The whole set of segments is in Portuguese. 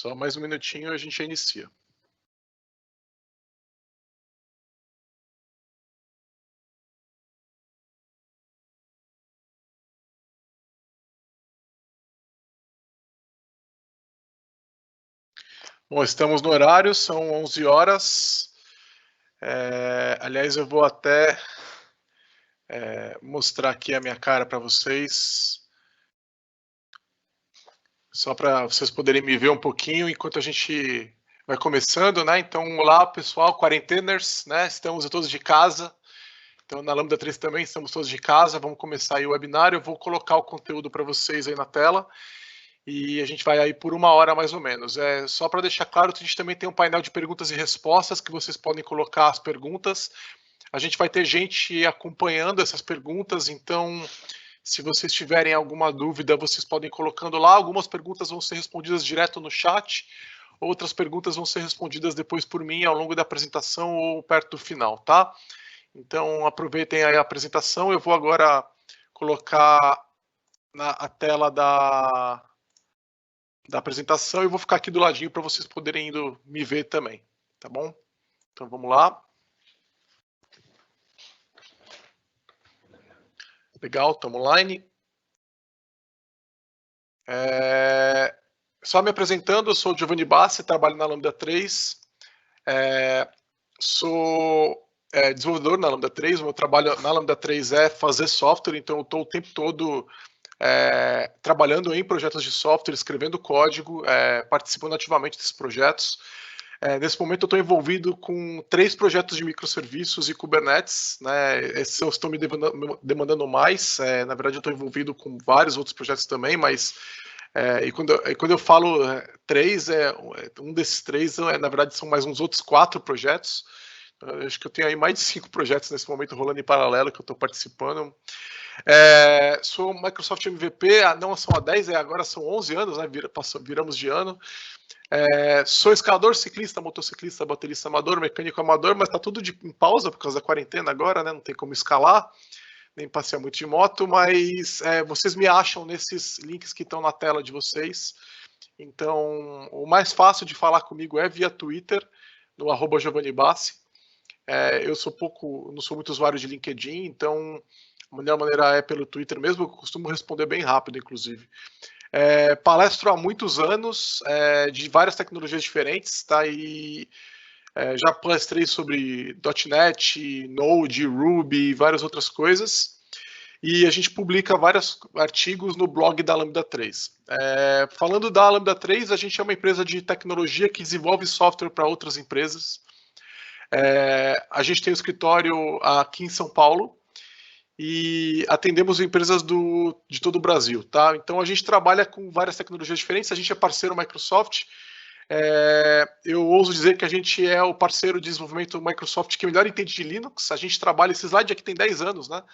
Só mais um minutinho e a gente já inicia. Bom, estamos no horário, são 11 horas. Aliás, eu vou até mostrar aqui a minha cara para vocês, só para vocês poderem me ver um pouquinho enquanto a gente vai começando, né? Então, olá pessoal, quarenteners, né? Estamos todos de casa. Então, na Lambda 3 também estamos todos de casa. Vamos começar aí o webinar. Eu vou colocar o conteúdo para vocês aí na tela. E a gente vai aí por 1 hora mais ou menos. Só para deixar claro que a gente também tem um painel de perguntas e respostas que vocês podem colocar as perguntas. A gente vai ter gente acompanhando essas perguntas, então se vocês tiverem alguma dúvida, vocês podem ir colocando lá. Algumas perguntas vão ser respondidas direto no chat, outras perguntas vão ser respondidas depois por mim ao longo da apresentação ou perto do final, tá? Então aproveitem aí a apresentação. Eu vou agora colocar a tela da apresentação e vou ficar aqui do ladinho para vocês poderem me ver também, tá bom? Então vamos lá. Legal, estamos online. Só me apresentando, eu sou o Giovanni Bassi, trabalho na Lambda 3. Sou desenvolvedor na Lambda 3, o meu trabalho na Lambda 3 é fazer software, então eu estou o tempo todo trabalhando em projetos de software, escrevendo código, participando ativamente desses projetos. Nesse momento eu estou envolvido com 3 projetos de microserviços e Kubernetes, né? Esses estão me demandando mais. Na verdade eu estou envolvido com vários outros projetos também, mas quando eu falo 3, um desses 3, na verdade são mais uns outros 4 projetos. Acho que eu tenho aí mais de 5 projetos nesse momento rolando em paralelo que eu estou participando. Sou Microsoft MVP, não são há 10, agora são 11 anos, né? Viramos de ano. Sou escalador, ciclista, motociclista, baterista amador, mecânico amador, mas está tudo em pausa por causa da quarentena agora, né? Não tem como escalar, nem passear muito de moto, mas vocês me acham nesses links que estão na tela de vocês. Então, o mais fácil de falar comigo é via Twitter, no @GiovanniBassi. Eu não sou muito usuário de LinkedIn, então a melhor maneira é pelo Twitter mesmo, eu costumo responder bem rápido, inclusive. Palestro há muitos anos, de várias tecnologias diferentes, tá? E já palestrei sobre .NET, Node, Ruby e várias outras coisas. E a gente publica vários artigos no blog da Lambda 3. Falando da Lambda 3, a gente é uma empresa de tecnologia que desenvolve software para outras empresas. A gente tem um escritório aqui em São Paulo e atendemos empresas de todo o Brasil, tá? Então a gente trabalha com várias tecnologias diferentes, a gente é parceiro Microsoft. Eu ouso dizer que a gente é o parceiro de desenvolvimento Microsoft que melhor entende de Linux. A gente trabalha, esse slide aqui tem 10 anos, né?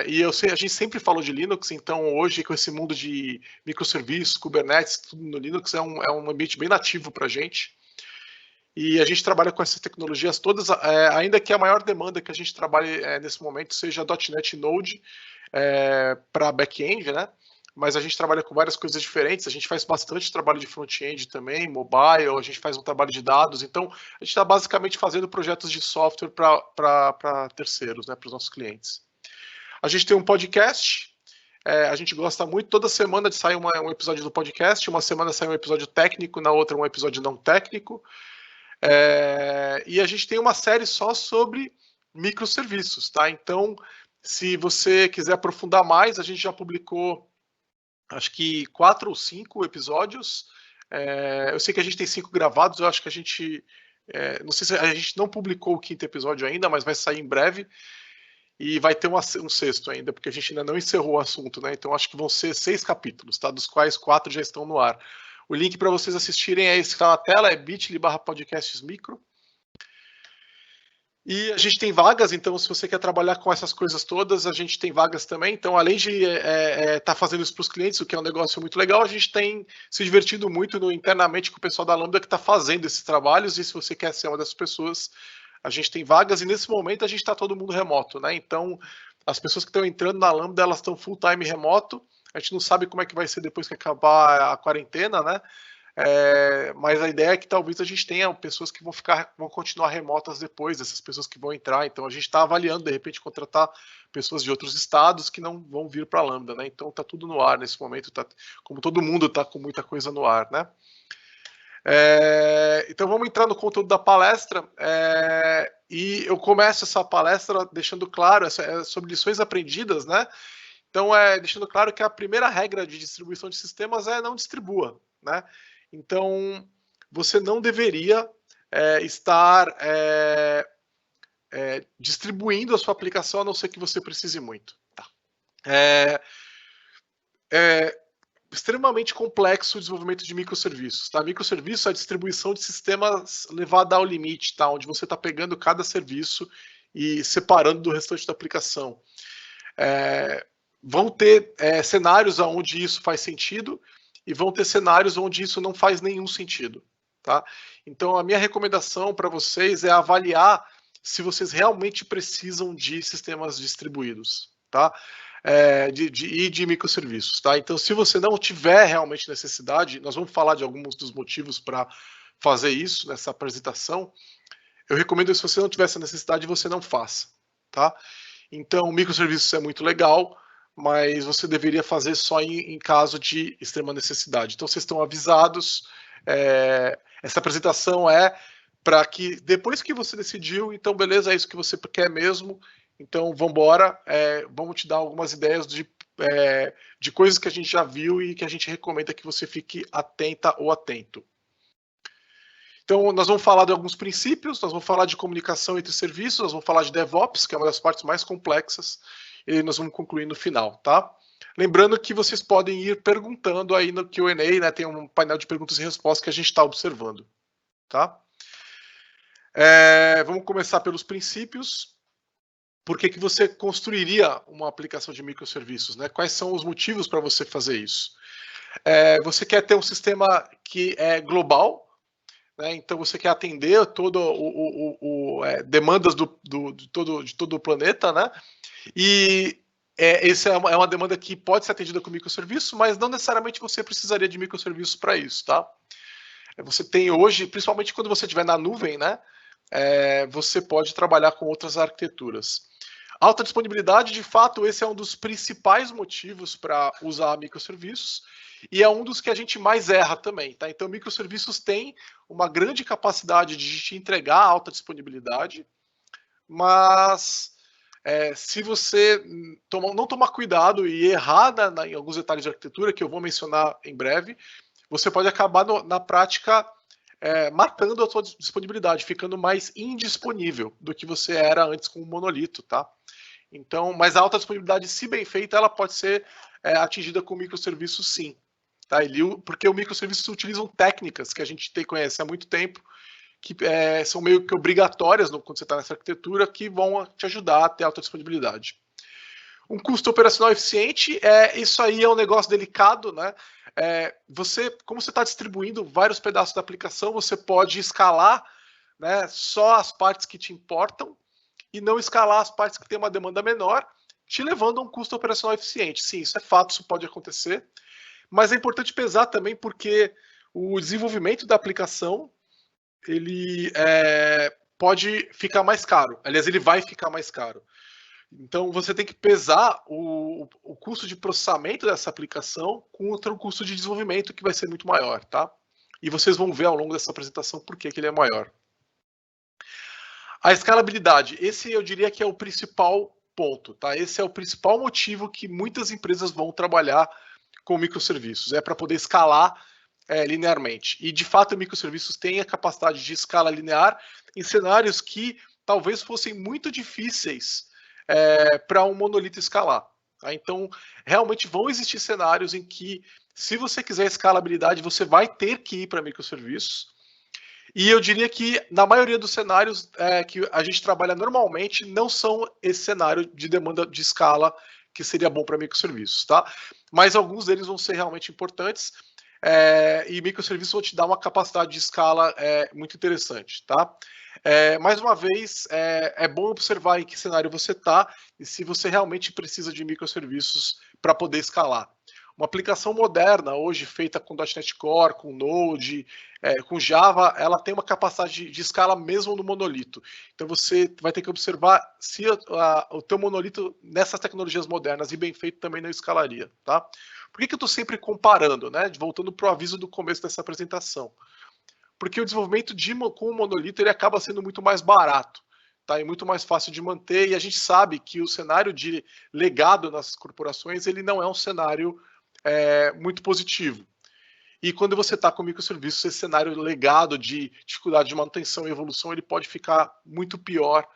E a gente sempre falou de Linux, então hoje com esse mundo de microserviços, Kubernetes, tudo no Linux é um ambiente bem nativo para a gente. E a gente trabalha com essas tecnologias todas, ainda que a maior demanda que a gente trabalhe nesse momento seja .NET Node para back-end, né? Mas a gente trabalha com várias coisas diferentes, a gente faz bastante trabalho de front-end também, mobile, a gente faz um trabalho de dados, então a gente está basicamente fazendo projetos de software para terceiros, né, para os nossos clientes. A gente tem um podcast, a gente gosta muito, toda semana sai um episódio do podcast, uma semana sai um episódio técnico, na outra um episódio não técnico. E a gente tem uma série só sobre microserviços, tá? Então, se você quiser aprofundar mais, a gente já publicou, acho que 4 ou 5 episódios. Eu sei que a gente tem 5 gravados, eu acho que a gente... não sei se a gente não publicou o 5º episódio ainda, mas vai sair em breve. E vai ter um 6º ainda, porque a gente ainda não encerrou o assunto, né? Então, acho que vão ser 6 capítulos, tá? Dos quais 4 já estão no ar. O link para vocês assistirem é esse que está na tela, é bit.ly/podcastsmicro. E a gente tem vagas, então se você quer trabalhar com essas coisas todas, a gente tem vagas também. Então, além de estar fazendo isso para os clientes, o que é um negócio muito legal, a gente tem se divertido muito internamente com o pessoal da Lambda que está fazendo esses trabalhos. E se você quer ser uma dessas pessoas, a gente tem vagas. E nesse momento a gente está todo mundo remoto, né? Então, as pessoas que estão entrando na Lambda, elas estão full time remoto. A gente não sabe como é que vai ser depois que acabar a quarentena, né? mas a ideia é que talvez a gente tenha pessoas que vão continuar remotas depois, essas pessoas que vão entrar. Então a gente está avaliando, de repente, contratar pessoas de outros estados que não vão vir para a Lambda, né? Então está tudo no ar nesse momento, como todo mundo está com muita coisa no ar, né? Então vamos entrar no conteúdo da palestra, e eu começo essa palestra deixando claro sobre lições aprendidas, né? Então, deixando claro que a primeira regra de distribuição de sistemas é não distribua, né? Então, você não deveria estar distribuindo a sua aplicação, a não ser que você precise muito. Tá? Extremamente complexo o desenvolvimento de microserviços. Tá? Microserviço é a distribuição de sistemas levada ao limite, tá? Onde você está pegando cada serviço e separando do restante da aplicação. Vão ter cenários onde isso faz sentido e vão ter cenários onde isso não faz nenhum sentido. Tá? Então, a minha recomendação para vocês é avaliar se vocês realmente precisam de sistemas distribuídos, tá? De microserviços. Tá? Então, se você não tiver realmente necessidade, nós vamos falar de alguns dos motivos para fazer isso nessa apresentação. Eu recomendo que se você não tiver essa necessidade, você não faça. Tá? Então, microserviços é muito legal, mas você deveria fazer só em caso de extrema necessidade. Então, vocês estão avisados. Essa apresentação é para que, depois que você decidiu, então, beleza, é isso que você quer mesmo, então, vamos embora, vamos te dar algumas ideias de coisas que a gente já viu e que a gente recomenda que você fique atenta ou atento. Então, nós vamos falar de alguns princípios, nós vamos falar de comunicação entre serviços, nós vamos falar de DevOps, que é uma das partes mais complexas, e nós vamos concluir no final, tá? Lembrando que vocês podem ir perguntando aí no Q&A, né? Tem um painel de perguntas e respostas que a gente está observando, tá? Vamos começar pelos princípios. Por que você construiria uma aplicação de microserviços, né? Quais são os motivos para você fazer isso? Você quer ter um sistema que é global, né? Então você quer atender demandas de todo o planeta, né? E essa é uma demanda que pode ser atendida com microserviço, mas não necessariamente você precisaria de microserviços para isso, tá? Você tem hoje, principalmente quando você estiver na nuvem, né? Você pode trabalhar com outras arquiteturas. Alta disponibilidade, de fato, esse é um dos principais motivos para usar microserviços e é um dos que a gente mais erra também, tá? Então, microserviços têm uma grande capacidade de te entregar alta disponibilidade, mas se você não tomar cuidado e errar em alguns detalhes de arquitetura, que eu vou mencionar em breve, você pode acabar na prática matando a sua disponibilidade, ficando mais indisponível do que você era antes com o monolito, tá? Então, mas a alta disponibilidade, se bem feita, ela pode ser atingida com microserviços, sim. Tá? Porque os microserviços utilizam técnicas que a gente conhece há muito tempo, que são meio que obrigatórias quando você está nessa arquitetura, que vão te ajudar a ter alta disponibilidade. Um custo operacional eficiente, isso aí é um negócio delicado, né? Como você está distribuindo vários pedaços da aplicação, você pode escalar, né, só as partes que te importam e não escalar as partes que têm uma demanda menor, te levando a um custo operacional eficiente. Sim, isso é fato, isso pode acontecer, mas é importante pesar também porque o desenvolvimento da aplicação ele pode ficar mais caro. Aliás, ele vai ficar mais caro. Então, você tem que pesar o custo de processamento dessa aplicação contra o custo de desenvolvimento, que vai ser muito maior, tá? E vocês vão ver ao longo dessa apresentação por que ele é maior. A escalabilidade, esse eu diria que é o principal ponto, tá? Esse é o principal motivo que muitas empresas vão trabalhar com microserviços, para poder escalar linearmente. E, de fato, microserviços têm a capacidade de escala linear em cenários que talvez fossem muito difíceis para um monolito escalar. Tá? Então, realmente vão existir cenários em que, se você quiser escalabilidade, você vai ter que ir para microserviços. E eu diria que, na maioria dos cenários que a gente trabalha normalmente, não são esse cenário de demanda de escala que seria bom para microserviços, tá? Mas alguns deles vão ser realmente importantes e microserviços vão te dar uma capacidade de escala muito interessante, tá? Mais uma vez, é bom observar em que cenário você está e se você realmente precisa de microserviços para poder escalar. Uma aplicação moderna, hoje feita com .NET Core, com Node, com Java, ela tem uma capacidade de escala mesmo no monolito. Então você vai ter que observar se o teu monolito nessas tecnologias modernas e bem feito também não escalaria, tá? Por que eu estou sempre comparando, né? Voltando para o aviso do começo dessa apresentação. Porque o desenvolvimento com o monolito ele acaba sendo muito mais barato, tá? E muito mais fácil de manter, e a gente sabe que o cenário de legado nas corporações ele não é um cenário muito positivo. E quando você está com microserviços, esse cenário legado de dificuldade de manutenção e evolução, ele pode ficar muito pior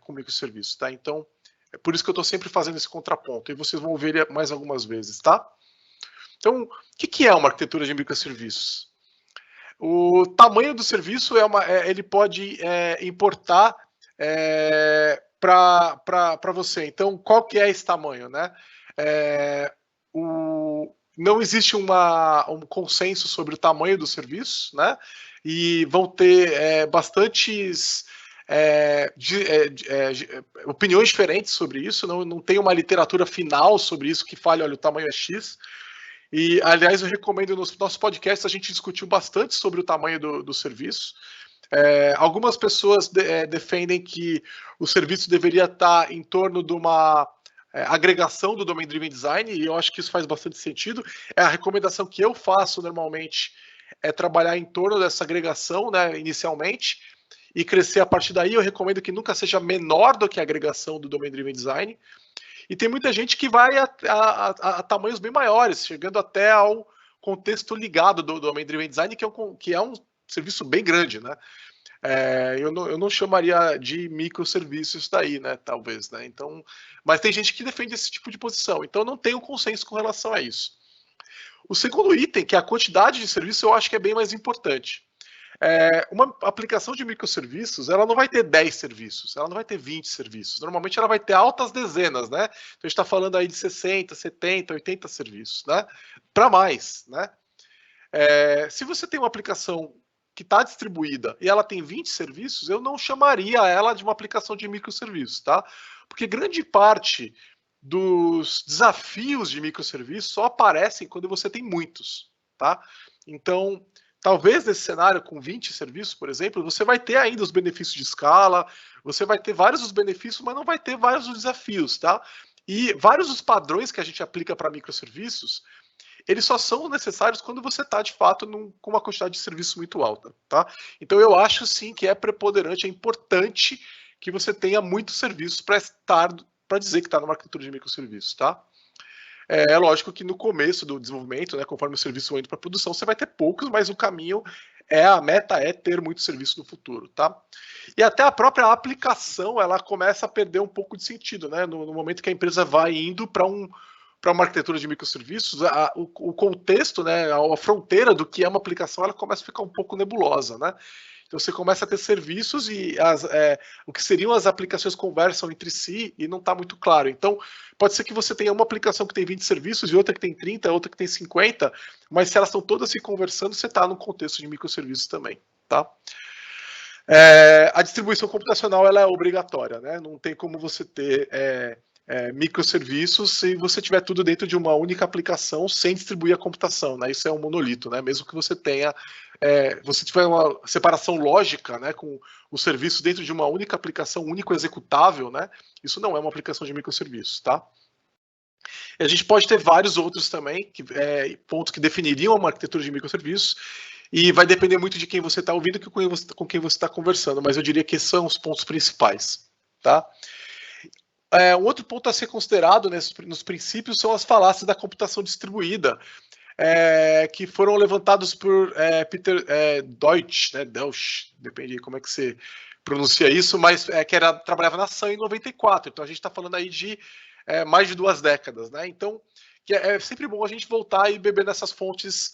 com microserviços, tá? Então, é por isso que eu estou sempre fazendo esse contraponto, e vocês vão ver mais algumas vezes, tá? Então, o que é uma arquitetura de microserviços? O tamanho do serviço ele pode importar para você. Então, qual que é esse tamanho, né? Não existe um consenso sobre o tamanho do serviço, né? E vão ter bastantes opiniões diferentes sobre isso. Não tem uma literatura final sobre isso que fale, olha, o tamanho é X. E, aliás, eu recomendo nos nossos podcasts a gente discutiu bastante sobre o tamanho do serviço. Algumas pessoas defendem que o serviço deveria estar em torno de uma agregação do Domain Driven Design, e eu acho que isso faz bastante sentido. A recomendação que eu faço normalmente é trabalhar em torno dessa agregação, né, inicialmente, e crescer a partir daí. Eu recomendo que nunca seja menor do que a agregação do Domain Driven Design. E tem muita gente que vai a tamanhos bem maiores, chegando até ao contexto ligado do Domain Driven Design, que é um serviço bem grande, né? Eu não chamaria de microserviços daí, né? Talvez, né? Então, mas tem gente que defende esse tipo de posição. Então, não tem um consenso com relação a isso. O segundo item, que é a quantidade de serviços, eu acho que é bem mais importante. Uma aplicação de microserviços, ela não vai ter 10 serviços, ela não vai ter 20 serviços. Normalmente ela vai ter altas dezenas, né? Então a gente está falando aí de 60, 70, 80 serviços, né? Para mais, né? Se você tem uma aplicação que está distribuída e ela tem 20 serviços, eu não chamaria ela de uma aplicação de microserviços, tá? Porque grande parte dos desafios de microserviços só aparecem quando você tem muitos, tá? Então, talvez nesse cenário com 20 serviços, por exemplo, você vai ter ainda os benefícios de escala, você vai ter vários dos benefícios, mas não vai ter vários dos desafios, tá? E vários dos padrões que a gente aplica para microserviços, eles só são necessários quando você está, de fato, com uma quantidade de serviços muito alta, tá? Então, eu acho, sim, que é preponderante, é importante que você tenha muitos serviços para dizer que está numa arquitetura de microserviços, tá? É lógico que no começo do desenvolvimento, né, conforme o serviço entra para produção, você vai ter poucos, mas o caminho a meta é ter muito serviço no futuro, tá? E até a própria aplicação, ela começa a perder um pouco de sentido, né? No momento que a empresa vai indo para uma arquitetura de microserviços, o contexto, né, a fronteira do que é uma aplicação, ela começa a ficar um pouco nebulosa, né? Então você começa a ter serviços e o que seriam as aplicações conversam entre si e não está muito claro. Então, pode ser que você tenha uma aplicação que tem 20 serviços e outra que tem 30, outra que tem 50, mas se elas estão todas se conversando, você está num contexto de microserviços também, tá? A distribuição computacional ela é obrigatória, né? Não tem como você ter microserviços se você tiver tudo dentro de uma única aplicação sem distribuir a computação, né? Isso é um monolito, né? Mesmo que você tenha, você tiver uma separação lógica, né, com o serviço dentro de uma única aplicação, único executável, né? Isso não é uma aplicação de microserviços, tá? E a gente pode ter vários outros também, pontos que definiriam uma arquitetura de microserviços, e vai depender muito de quem você está ouvindo e com quem você está conversando, mas eu diria que esses são os pontos principais, tá? Um outro ponto a ser considerado nos princípios são as falácias da computação distribuída, que foram levantados por Peter Deutsch, né, Deutsch, depende de como é que você pronuncia isso, mas que trabalhava na Sun em 94, então a gente está falando aí de mais de 2 décadas, né? Então, que é sempre bom a gente voltar e beber nessas fontes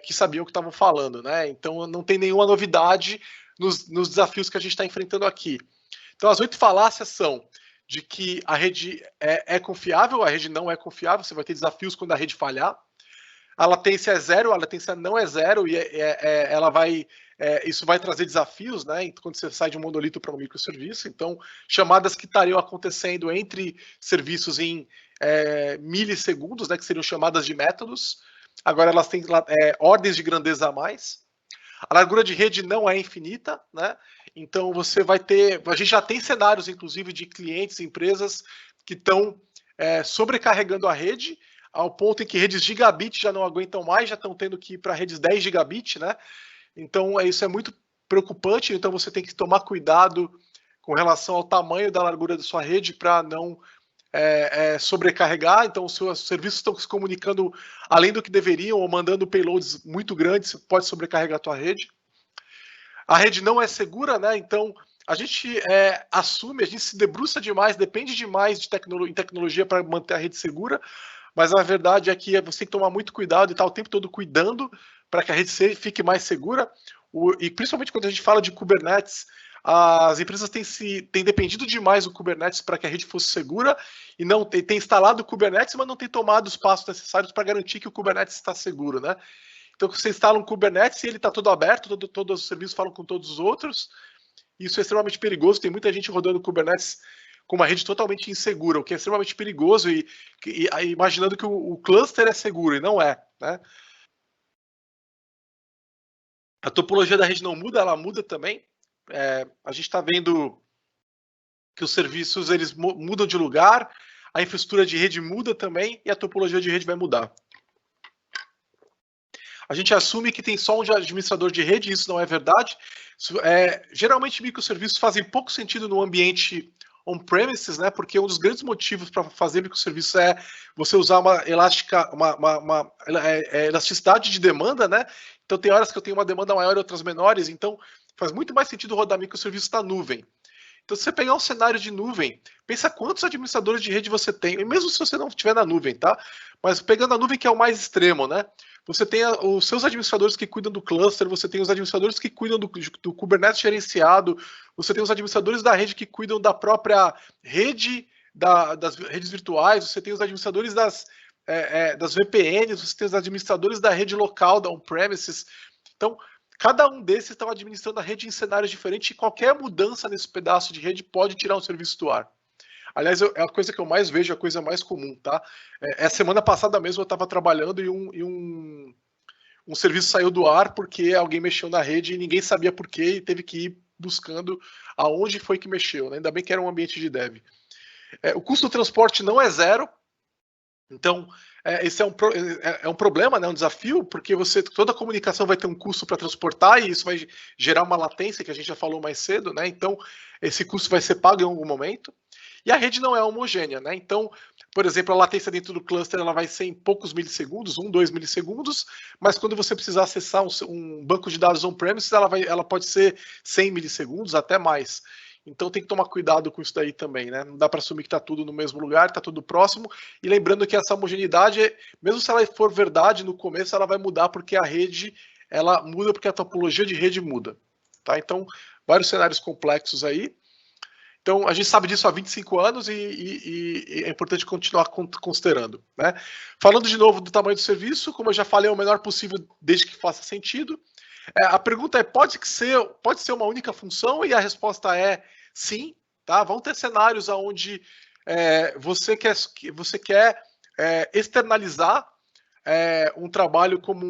que sabiam o que estavam falando, né? Então, não tem nenhuma novidade nos desafios que a gente está enfrentando aqui. Então, as 8 falácias são de que a rede é confiável, a rede não é confiável, você vai ter desafios quando a rede falhar. a latência é zero, a latência não é zero, e ela vai, isso vai trazer desafios, né, quando você sai de um monolito para um microserviço. Então, chamadas que estariam acontecendo entre serviços em milissegundos, né, que seriam chamadas de métodos, agora elas têm ordens de grandeza a mais. A largura de rede não é infinita, né? Então você vai ter, a gente já tem cenários, inclusive, de clientes, empresas que estão sobrecarregando a rede ao ponto em que redes gigabit já não aguentam mais, já estão tendo que ir para redes 10 gigabit, né? Então isso é muito preocupante. Então você tem que tomar cuidado com relação ao tamanho da largura da sua rede para não sobrecarregar. Então os seus serviços estão se comunicando além do que deveriam ou mandando payloads muito grandes, pode sobrecarregar a tua rede. A rede não é segura, né? Então a gente assume, a gente se debruça demais, depende demais de tecnologia para manter a rede segura, mas a verdade é que você tem que tomar muito cuidado e estar o tempo todo cuidando para que a rede fique mais segura. E principalmente quando a gente fala de Kubernetes, as empresas têm dependido demais do Kubernetes para que a rede fosse segura e não tem instalado o Kubernetes, mas não tem tomado os passos necessários para garantir que o Kubernetes está seguro, né? Então você instala um Kubernetes e ele está todo aberto, todos os serviços falam com todos os outros. Isso é extremamente perigoso. Tem muita gente rodando Kubernetes com uma rede totalmente insegura, o que é extremamente perigoso e imaginando que o cluster é seguro e não é, né? A topologia da rede não muda, ela muda também. A gente está vendo que os serviços eles mudam de lugar, a infraestrutura de rede muda também e a topologia de rede vai mudar. A gente assume que tem só um administrador de rede, isso não é verdade. Geralmente, microserviços fazem pouco sentido no ambiente on-premises, né? Porque um dos grandes motivos para fazer microserviços é você usar uma elasticidade de demanda, né? Então, tem horas que eu tenho uma demanda maior e outras menores, então faz muito mais sentido rodar microserviços na nuvem. Então, se você pegar um cenário de nuvem, pensa quantos administradores de rede você tem, e mesmo se você não estiver na nuvem, tá? Mas pegando a nuvem que é o mais extremo, né? Você tem os seus administradores que cuidam do cluster, você tem os administradores que cuidam do Kubernetes gerenciado, você tem os administradores da rede que cuidam da própria rede, das redes virtuais, você tem os administradores das VPNs, você tem os administradores da rede local, da on-premises. Então, cada um desses está administrando a rede em cenários diferentes e qualquer mudança nesse pedaço de rede pode tirar um serviço do ar. Aliás, é a coisa que eu mais vejo, a coisa mais comum, tá? Semana passada mesmo eu estava trabalhando e um serviço saiu do ar porque alguém mexeu na rede e ninguém sabia por quê e teve que ir buscando aonde foi que mexeu, né? Ainda bem que era um ambiente de dev. O custo do transporte não é zero, então esse é um problema, né? Um desafio, porque toda a comunicação vai ter um custo para transportar e isso vai gerar uma latência, que a gente já falou mais cedo, né? Então esse custo vai ser pago em algum momento. E a rede não é homogênea, né? Então, por exemplo, a latência dentro do cluster ela vai ser em poucos milissegundos, 1, 2 milissegundos, mas quando você precisar acessar um banco de dados on-premises, ela pode ser 100 milissegundos, até mais. Então tem que tomar cuidado com isso daí também, né? Não dá para assumir que está tudo no mesmo lugar, está tudo próximo. E lembrando que essa homogeneidade, mesmo se ela for verdade no começo, ela vai mudar porque a rede ela muda porque a topologia de rede muda, tá? Então vários cenários complexos aí. Então, a gente sabe disso há 25 anos e é importante continuar considerando, né? Falando de novo do tamanho do serviço, como eu já falei, é o menor possível desde que faça sentido. A pergunta é, pode ser uma única função? E a resposta é sim, tá? Vão ter cenários onde você quer externalizar um trabalho como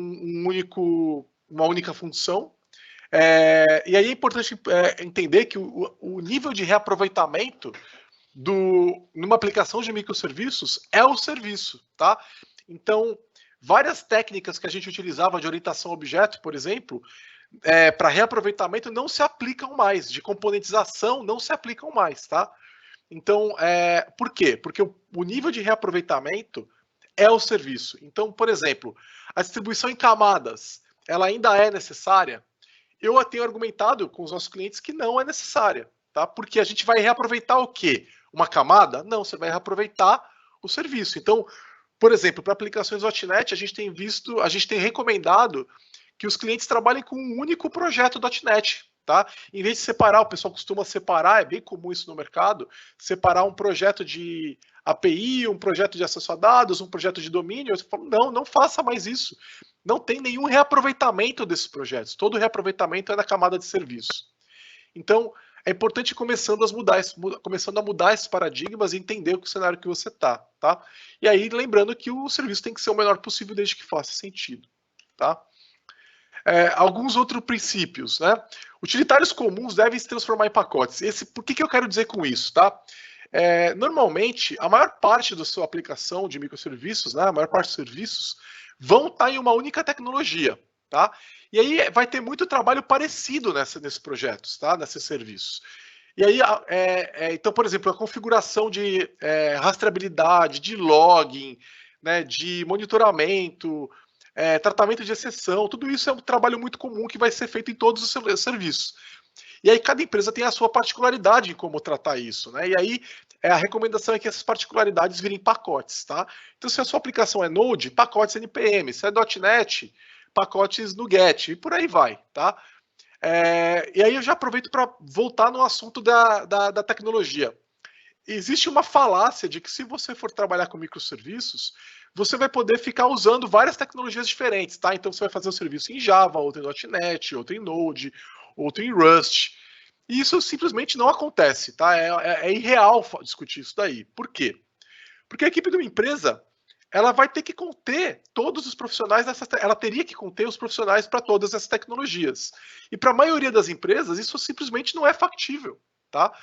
uma única função. E aí é importante entender que o nível de reaproveitamento numa aplicação de microserviços é o serviço, tá? Então, várias técnicas que a gente utilizava de orientação a objeto, por exemplo, para reaproveitamento não se aplicam mais, de componentização não se aplicam mais, tá? Então, por quê? Porque o nível de reaproveitamento é o serviço. Então, por exemplo, a distribuição em camadas, ela ainda é necessária? Eu tenho argumentado com os nossos clientes que não é necessária, tá? Porque a gente vai reaproveitar o quê? Uma camada? Não, você vai reaproveitar o serviço. Então, por exemplo, para aplicações .NET, a gente tem recomendado que os clientes trabalhem com um único projeto .NET, tá? Em vez de separar, o pessoal costuma separar, é bem comum isso no mercado, separar um projeto de API, um projeto de acesso a dados, um projeto de domínio. Eu falo, não faça mais isso. Não tem nenhum reaproveitamento desses projetos. Todo reaproveitamento é na camada de serviço. Então, é importante começando a mudar esses paradigmas e entender o cenário que você está, tá? E aí, lembrando que o serviço tem que ser o menor possível desde que faça sentido, tá? Alguns outros princípios, né? Utilitários comuns devem se transformar em pacotes. Por que eu quero dizer com isso, tá? Normalmente, a maior parte da sua aplicação de microserviços, né, a maior parte dos serviços, vão estar em uma única tecnologia, tá? E aí vai ter muito trabalho parecido nesses projetos, tá? Nesses serviços. E aí, então, por exemplo, a configuração de rastreabilidade, de login, né, de monitoramento, tratamento de exceção, tudo isso é um trabalho muito comum que vai ser feito em todos os serviços. E aí cada empresa tem a sua particularidade em como tratar isso, né? E aí a recomendação é que essas particularidades virem pacotes, tá? Então se a sua aplicação é Node, pacotes NPM, se é .NET, pacotes NuGet, e por aí vai, tá? E aí eu já aproveito para voltar no assunto da tecnologia. Existe uma falácia de que se você for trabalhar com microserviços, você vai poder ficar usando várias tecnologias diferentes, tá? Então você vai fazer um serviço em Java, outro em .NET, outro em Node, outro em Rust. E isso simplesmente não acontece, tá? É irreal discutir isso daí. Por quê? Porque a equipe de uma empresa, ela vai ter que conter todos os profissionais ela teria que conter os profissionais para todas essas tecnologias. E para a maioria das empresas, isso simplesmente não é factível, tá?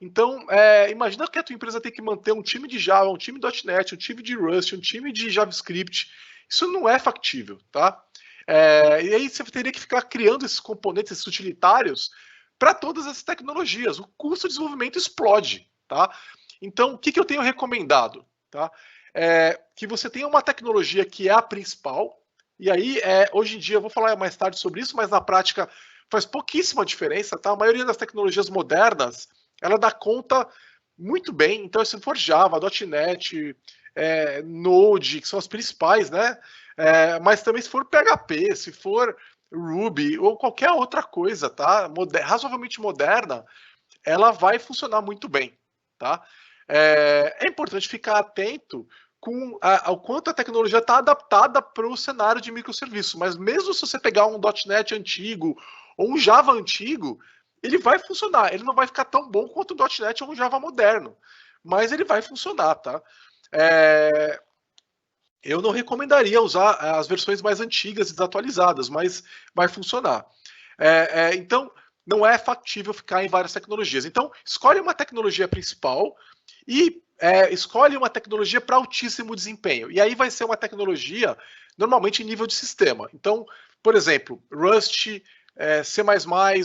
Então, imagina que a tua empresa tem que manter um time de Java, um time de .NET, um time de Rust, um time de JavaScript. Isso não é factível, tá? E aí você teria que ficar criando esses componentes, esses utilitários, para todas essas tecnologias. O custo de desenvolvimento explode, tá? Então, o que eu tenho recomendado, tá? Que você tenha uma tecnologia que é a principal, e aí, hoje em dia, eu vou falar mais tarde sobre isso, mas na prática faz pouquíssima diferença, tá? A maioria das tecnologias modernas, ela dá conta muito bem. Então, se for Java, .NET, Node, que são as principais, né? Mas também se for PHP, se for Ruby ou qualquer outra coisa, tá? Razoavelmente moderna, ela vai funcionar muito bem, tá? É importante ficar atento com ao quanto a tecnologia está adaptada para o cenário de microserviço. Mas mesmo se você pegar um .NET antigo ou um Java antigo, ele vai funcionar. Ele não vai ficar tão bom quanto o .NET ou um Java moderno, mas ele vai funcionar, tá? Eu não recomendaria usar as versões mais antigas e desatualizadas, mas vai funcionar. Então, não é factível ficar em várias tecnologias. Então, escolhe uma tecnologia principal e escolhe uma tecnologia para altíssimo desempenho. E aí vai ser uma tecnologia, normalmente em nível de sistema. Então, por exemplo, Rust, C++,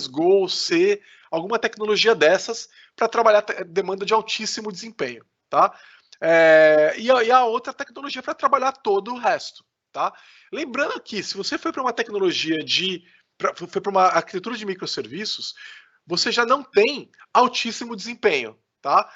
Go, C, alguma tecnologia dessas para trabalhar demanda de altíssimo desempenho, tá? E a outra tecnologia para trabalhar todo o resto, tá? Lembrando que se você foi para uma tecnologia foi para uma arquitetura de microserviços, você já não tem altíssimo desempenho, tá?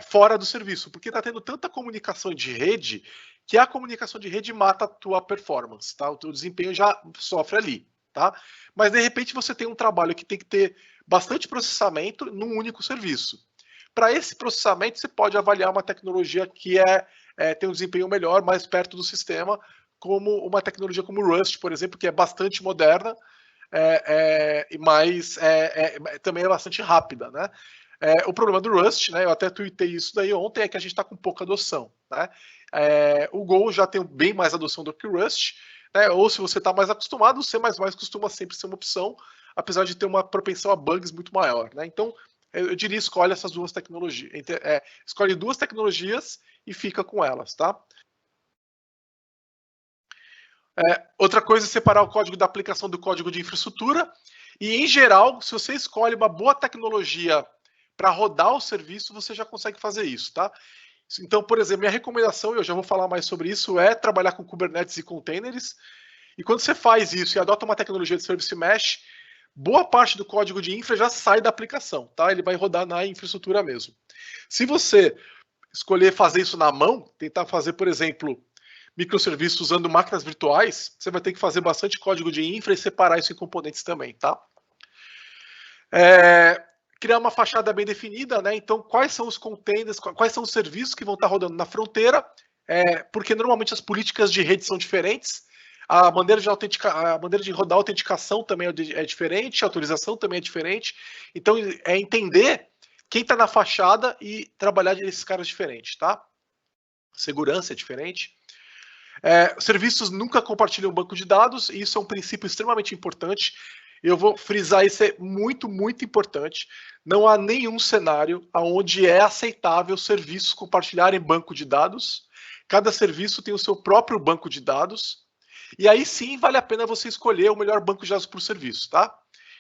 Fora do serviço, porque está tendo tanta comunicação de rede que a comunicação de rede mata a tua performance, tá? O teu desempenho já sofre ali, tá? Mas de repente você tem um trabalho que tem que ter bastante processamento num único serviço. Para esse processamento, você pode avaliar uma tecnologia que tem um desempenho melhor, mais perto do sistema, como uma tecnologia como Rust, por exemplo, que é bastante moderna, mas também é bastante rápida, né? O problema do Rust, né, eu até tuitei isso daí ontem, é que a gente está com pouca adoção, né? O Go já tem bem mais adoção do que o Rust, né? Ou se você está mais acostumado, o C++ costuma sempre ser uma opção, apesar de ter uma propensão a bugs muito maior, né? Então, eu diria, escolhe essas duas tecnologias. Escolhe duas tecnologias e fica com elas, tá? Outra coisa é separar o código da aplicação do código de infraestrutura. E, em geral, se você escolhe uma boa tecnologia para rodar o serviço, você já consegue fazer isso, tá? Então, por exemplo, minha recomendação, eu já vou falar mais sobre isso, é trabalhar com Kubernetes e containers. E quando você faz isso e adota uma tecnologia de Service Mesh, boa parte do código de infra já sai da aplicação, tá? Ele vai rodar na infraestrutura mesmo. Se você escolher fazer isso na mão, tentar fazer, por exemplo, microserviços usando máquinas virtuais, você vai ter que fazer bastante código de infra e separar isso em componentes também, tá? criar uma fachada bem definida, né? Então, quais são os containers, quais são os serviços que vão estar rodando na fronteira, porque normalmente as políticas de rede são diferentes, a maneira de rodar a autenticação também é diferente, a autorização também é diferente. Então, é entender quem está na fachada e trabalhar nesses caras diferentes, tá? Segurança é diferente. Serviços nunca compartilham banco de dados, e isso é um princípio extremamente importante. Eu vou frisar isso, é muito, muito importante. Não há nenhum cenário onde é aceitável serviços compartilharem banco de dados. Cada serviço tem o seu próprio banco de dados. E aí sim vale a pena você escolher o melhor banco de dados para o serviço, tá?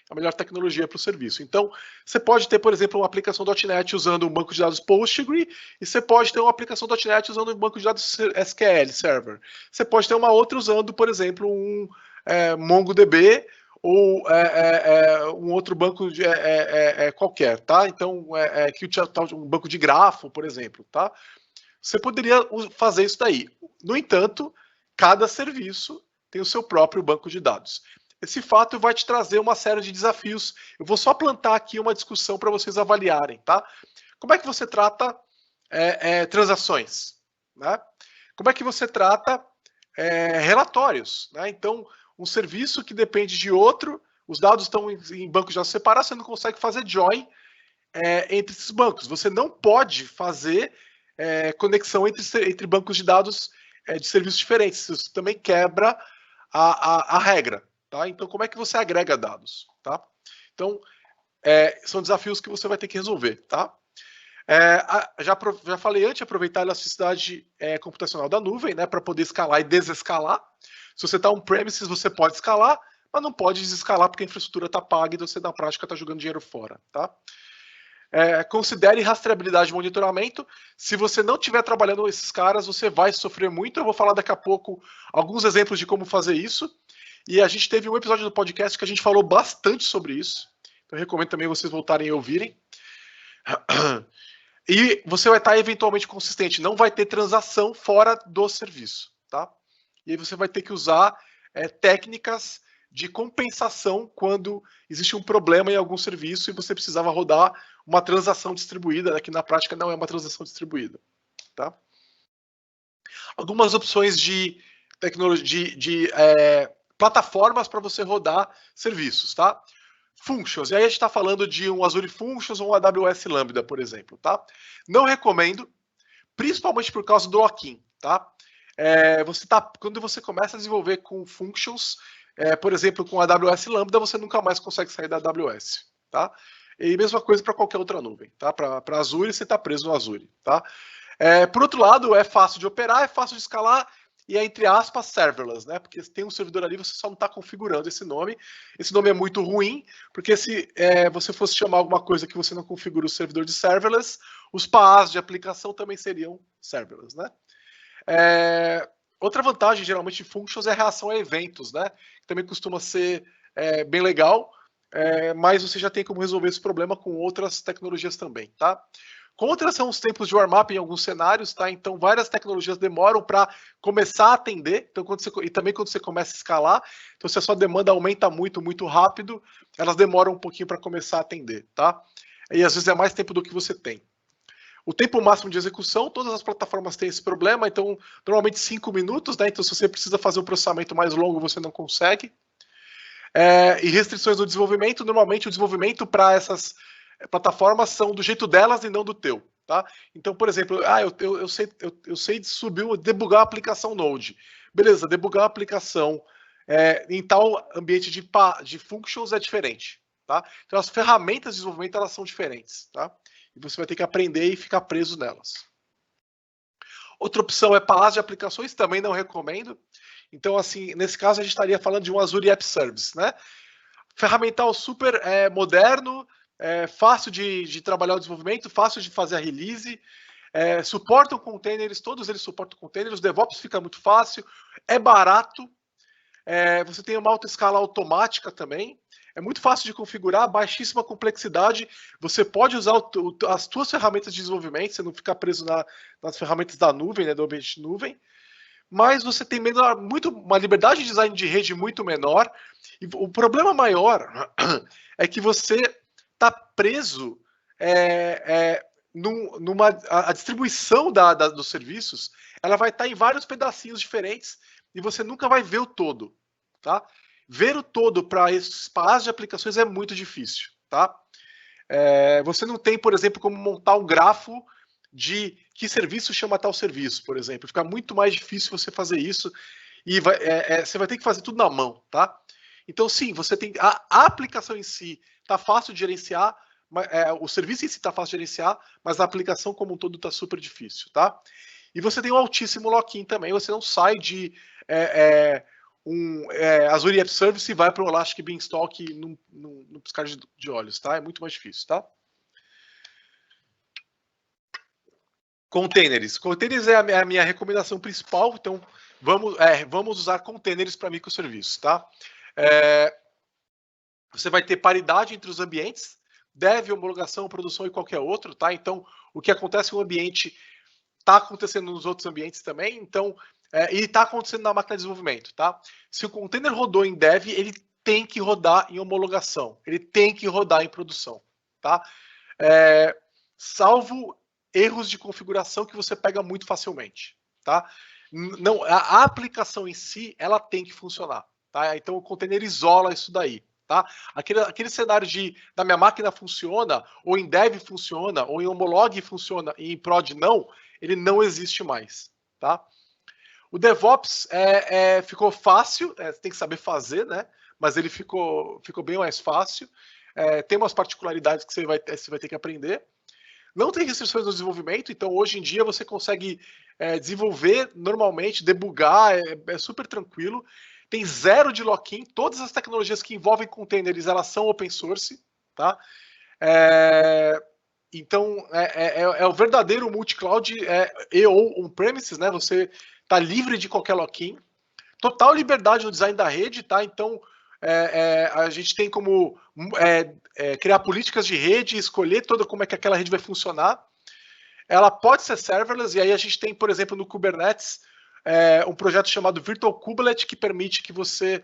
A melhor tecnologia para o serviço. Então, você pode ter, por exemplo, uma aplicação .NET usando um banco de dados Postgre, e você pode ter uma aplicação .NET usando um banco de dados SQL Server. Você pode ter uma outra usando, por exemplo, um MongoDB ou um outro banco qualquer, tá? Então, um banco de grafo, por exemplo, tá? Você poderia fazer isso daí. No entanto, cada serviço tem o seu próprio banco de dados. Esse fato vai te trazer uma série de desafios. Eu vou só plantar aqui uma discussão para vocês avaliarem, tá? Como é que você trata transações? Né? Como é que você trata relatórios? Né? Então, um serviço que depende de outro, os dados estão em bancos de dados separados, você não consegue fazer join entre esses bancos. Você não pode fazer conexão entre bancos de dados de serviços diferentes. Isso também quebra a regra. Tá? Então, como é que você agrega dados? Tá? Então, são desafios que você vai ter que resolver. Tá? Já falei antes, aproveitar a elasticidade computacional da nuvem, né, para poder escalar e desescalar. Se você está on-premises, você pode escalar, mas não pode desescalar porque a infraestrutura está paga e você, na prática, está jogando dinheiro fora. Tá? Considere rastreabilidade e monitoramento. Se você não estiver trabalhando com esses caras, você vai sofrer muito. Eu vou falar daqui a pouco alguns exemplos de como fazer isso. E a gente teve um episódio do podcast que a gente falou bastante sobre isso. Então, eu recomendo também vocês voltarem e ouvirem. E você vai estar eventualmente consistente. Não vai ter transação fora do serviço. Tá? E aí você vai ter que usar técnicas de compensação quando existe um problema em algum serviço e você precisava rodar uma transação distribuída, né, que na prática não é uma transação distribuída. Tá? Algumas opções de tecnologia, plataformas para você rodar serviços, tá? Functions, e aí a gente está falando de um Azure Functions ou um AWS Lambda, por exemplo, tá? Não recomendo, principalmente por causa do lock-in, tá? Quando você começa a desenvolver com Functions, por exemplo, com AWS Lambda, você nunca mais consegue sair da AWS, tá? E mesma coisa para qualquer outra nuvem, tá? Para Azure, você está preso no Azure, tá? Por outro lado, é fácil de operar, é fácil de escalar, e é, entre aspas, serverless, né? Porque tem um servidor ali, você só não está configurando esse nome. Esse nome é muito ruim, porque se você fosse chamar alguma coisa que você não configura o servidor de serverless, os PaaS de aplicação também seriam serverless, né? Outra vantagem, geralmente, de Functions é a reação a eventos, né? Que também costuma ser bem legal, mas você já tem como resolver esse problema com outras tecnologias também, tá? Contra são os tempos de warm-up em alguns cenários, tá? Então, várias tecnologias demoram para começar a atender. Então, e também quando você começa a escalar, então se a sua demanda aumenta muito, muito rápido, elas demoram um pouquinho para começar a atender, tá? E às vezes é mais tempo do que você tem. O tempo máximo de execução, todas as plataformas têm esse problema, então, normalmente 5 minutos, né? Então, se você precisa fazer um processamento mais longo, você não consegue. E restrições no desenvolvimento, normalmente o desenvolvimento para essas plataformas são do jeito delas e não do teu, tá? Então, por exemplo, eu sei subir, debugar a aplicação Node. Beleza, debugar a aplicação em tal ambiente de functions é diferente, tá? Então, as ferramentas de desenvolvimento, elas são diferentes, tá? E você vai ter que aprender e ficar preso nelas. Outra opção é palácio de aplicações, também não recomendo. Então, assim, nesse caso, a gente estaria falando de um Azure App Service, né? Ferramental super moderno, fácil de trabalhar o desenvolvimento, fácil de fazer a release, suportam containers, todos eles suportam containers, o DevOps fica muito fácil, é barato, você tem uma autoescala automática também, é muito fácil de configurar, baixíssima complexidade, você pode usar as suas ferramentas de desenvolvimento, você não fica preso nas ferramentas da nuvem, né, do ambiente de nuvem, mas você tem uma liberdade de design de rede muito menor, e o problema maior é que você está preso a distribuição dos serviços, ela vai estar em vários pedacinhos diferentes e você nunca vai ver o todo, tá? Ver o todo para espaços de aplicações é muito difícil, tá? Você não tem, por exemplo, como montar um grafo de que serviço chama tal serviço, por exemplo. Fica muito mais difícil você fazer isso e você vai ter que fazer tudo na mão, tá? Então, sim, você tem a aplicação em si está fácil de gerenciar, o serviço em si está fácil de gerenciar, mas a aplicação como um todo está super difícil, tá? E você tem um altíssimo lock-in também, você não sai de Azure App Service e vai para o Elastic Beanstalk num piscar de olhos, tá? É muito mais difícil, tá? Containers. Containers é a minha recomendação principal, então vamos usar containers para microserviços, tá? Você vai ter paridade entre os ambientes, dev, homologação, produção e qualquer outro, tá? Então, o que acontece no ambiente está acontecendo nos outros ambientes também, então, e está acontecendo na máquina de desenvolvimento, tá? Se o container rodou em dev, ele tem que rodar em homologação, ele tem que rodar em produção, tá? Salvo erros de configuração que você pega muito facilmente, tá? Não, a aplicação em si, ela tem que funcionar, tá? Então, o container isola isso daí. Tá? Aquele cenário da minha máquina funciona, ou em dev funciona, ou em homolog funciona, e em prod não, ele não existe mais. Tá? O DevOps ficou fácil, você tem que saber fazer, né? Mas ele ficou bem mais fácil. Tem umas particularidades que você vai ter que aprender. Não tem restrições no desenvolvimento, então hoje em dia você consegue desenvolver normalmente, debugar, é super tranquilo. Tem zero de lock-in, todas as tecnologias que envolvem containers, elas são open source, tá? Então, é o verdadeiro multi-cloud ou on-premises, né? Você está livre de qualquer lock-in. Total liberdade no design da rede, tá? Então, a gente tem como criar políticas de rede, escolher como é que aquela rede vai funcionar. Ela pode ser serverless, e aí a gente tem, por exemplo, no Kubernetes, um projeto chamado Virtual Kubelet, que permite que você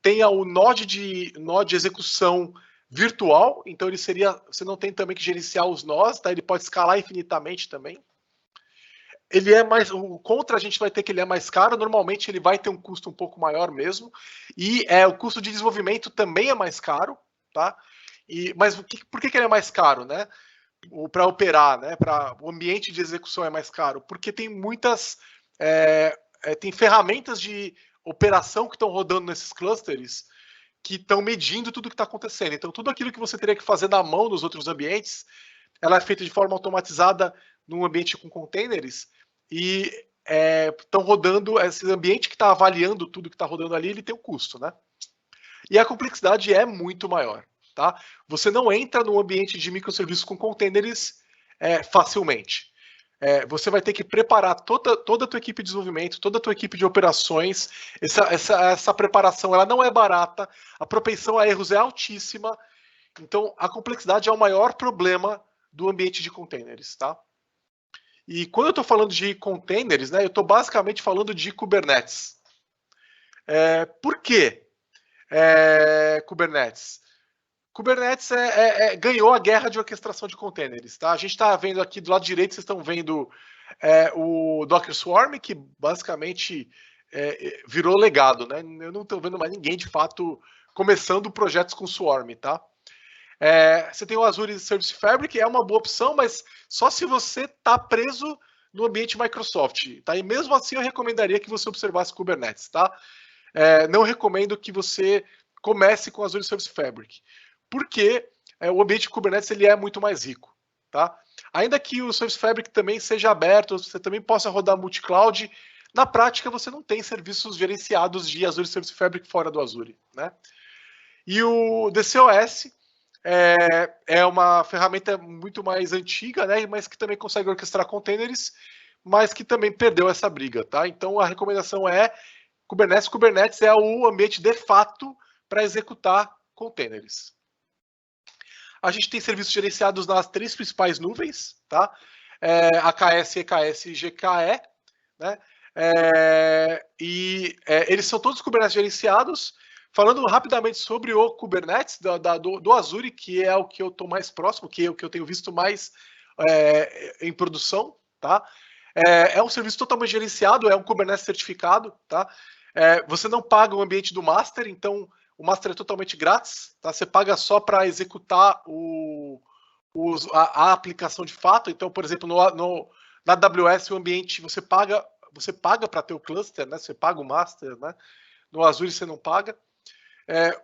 tenha o node de execução virtual, então você não tem também que gerenciar os nós, tá? Ele pode escalar infinitamente também. Ele é mais, o contra a gente vai ter que ele é mais caro, normalmente ele vai ter um custo um pouco maior mesmo, e o custo de desenvolvimento também é mais caro, tá? Mas por que ele é mais caro, né? Para operar, né? Para o ambiente de execução é mais caro, porque tem muitas tem ferramentas de operação que estão rodando nesses clusters que estão medindo tudo o que está acontecendo. Então, tudo aquilo que você teria que fazer na mão nos outros ambientes, ela é feita de forma automatizada num ambiente com containers e estão rodando, esse ambiente que está avaliando tudo que está rodando ali, ele tem um custo, né? E a complexidade é muito maior, tá? Você não entra num ambiente de microserviços com containers facilmente. Você vai ter que preparar toda a tua equipe de desenvolvimento, toda a tua equipe de operações. Essa preparação ela não é barata, a propensão a erros é altíssima. Então, a complexidade é o maior problema do ambiente de containers, tá? E quando eu estou falando de containers, né, eu estou basicamente falando de Kubernetes. Por quê Kubernetes? Kubernetes ganhou a guerra de orquestração de containers. Tá? A gente está vendo aqui do lado direito, vocês estão vendo o Docker Swarm, que basicamente virou legado. Né? Eu não estou vendo mais ninguém, de fato, começando projetos com Swarm. Tá? Você tem o Azure Service Fabric, é uma boa opção, mas só se você está preso no ambiente Microsoft. Tá? E mesmo assim, eu recomendaria que você observasse Kubernetes. Tá? Não recomendo que você comece com o Azure Service Fabric, porque o ambiente de Kubernetes ele é muito mais rico. Tá? Ainda que o Service Fabric também seja aberto, você também possa rodar multi-cloud, na prática você não tem serviços gerenciados de Azure Service Fabric fora do Azure. Né? E o DCOS é uma ferramenta muito mais antiga, né, mas que também consegue orquestrar containers, mas que também perdeu essa briga. Tá? Então a recomendação é Kubernetes. Kubernetes é o ambiente de fato para executar containers. A gente tem serviços gerenciados nas 3 principais nuvens, tá? AKS, EKS e GKE, né? Eles são todos Kubernetes gerenciados, Falando rapidamente sobre o Kubernetes do Azure, que é o que eu estou mais próximo, que é o que eu tenho visto mais em produção, tá? É um serviço totalmente gerenciado, é um Kubernetes certificado, tá? Você não paga o ambiente do master, então o master é totalmente grátis, tá? Você paga só para executar a aplicação de fato. Então, por exemplo, na AWS o ambiente você paga para ter o cluster, né? Você paga o master, né? No Azure você não paga.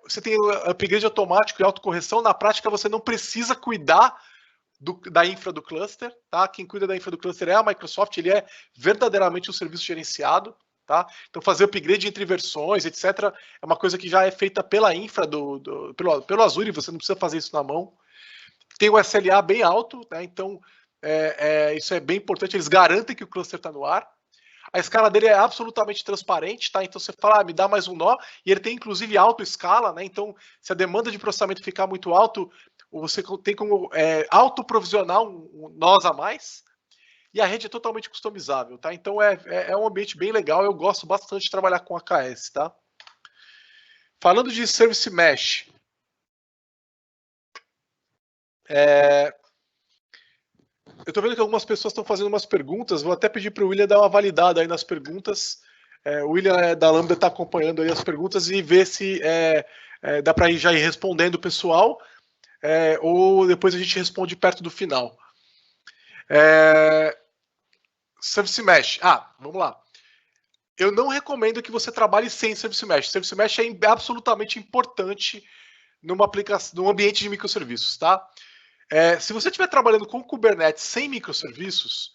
Você tem upgrade automático e autocorreção. Na prática, você não precisa cuidar da infra do cluster, tá? Quem cuida da infra do cluster é a Microsoft, ele é verdadeiramente um serviço gerenciado, tá? Então, fazer upgrade entre versões, etc., é uma coisa que já é feita pela infra pelo Azure, você não precisa fazer isso na mão. Tem o SLA bem alto, né? Então, isso é bem importante, eles garantem que o cluster está no ar. A escala dele é absolutamente transparente, tá? Então você fala, me dá mais um nó, e ele tem inclusive autoescala, né? Então, se a demanda de processamento ficar muito alto, você tem como autoprovisionar nós a mais, e a rede é totalmente customizável, tá? Então é um ambiente bem legal, eu gosto bastante de trabalhar com AKS, tá? Falando de Service Mesh, eu estou vendo que algumas pessoas estão fazendo umas perguntas, vou até pedir para o William dar uma validada aí nas perguntas. O William da Lambda está acompanhando aí as perguntas e ver se dá para já ir respondendo o pessoal, ou depois a gente responde perto do final. Service Mesh. Vamos lá. Eu não recomendo que você trabalhe sem Service Mesh. Service Mesh é absolutamente importante num ambiente de microserviços, tá? Se você estiver trabalhando com Kubernetes sem microserviços,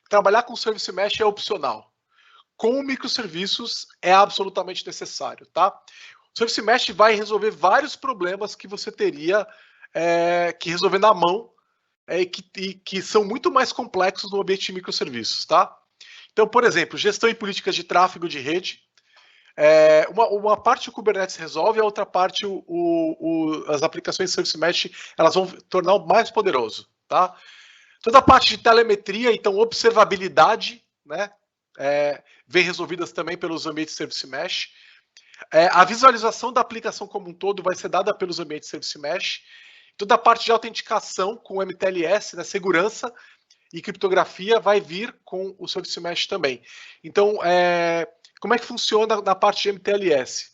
trabalhar com Service Mesh é opcional. Com microserviços é absolutamente necessário, tá? O Service Mesh vai resolver vários problemas que você teria que resolver na mão e que são muito mais complexos no ambiente de microserviços, tá? Então, por exemplo, gestão e políticas de tráfego de rede. Uma parte o Kubernetes resolve, a outra parte as aplicações de Service Mesh elas vão tornar o mais poderoso, tá? Toda a parte de telemetria, então observabilidade, né? Vem resolvidas também pelos ambientes Service Mesh. A visualização da aplicação como um todo vai ser dada pelos ambientes Service Mesh. Toda a parte de autenticação com MTLS, né, segurança e criptografia vai vir com o Service Mesh também. Então, como é que funciona na parte de MTLS?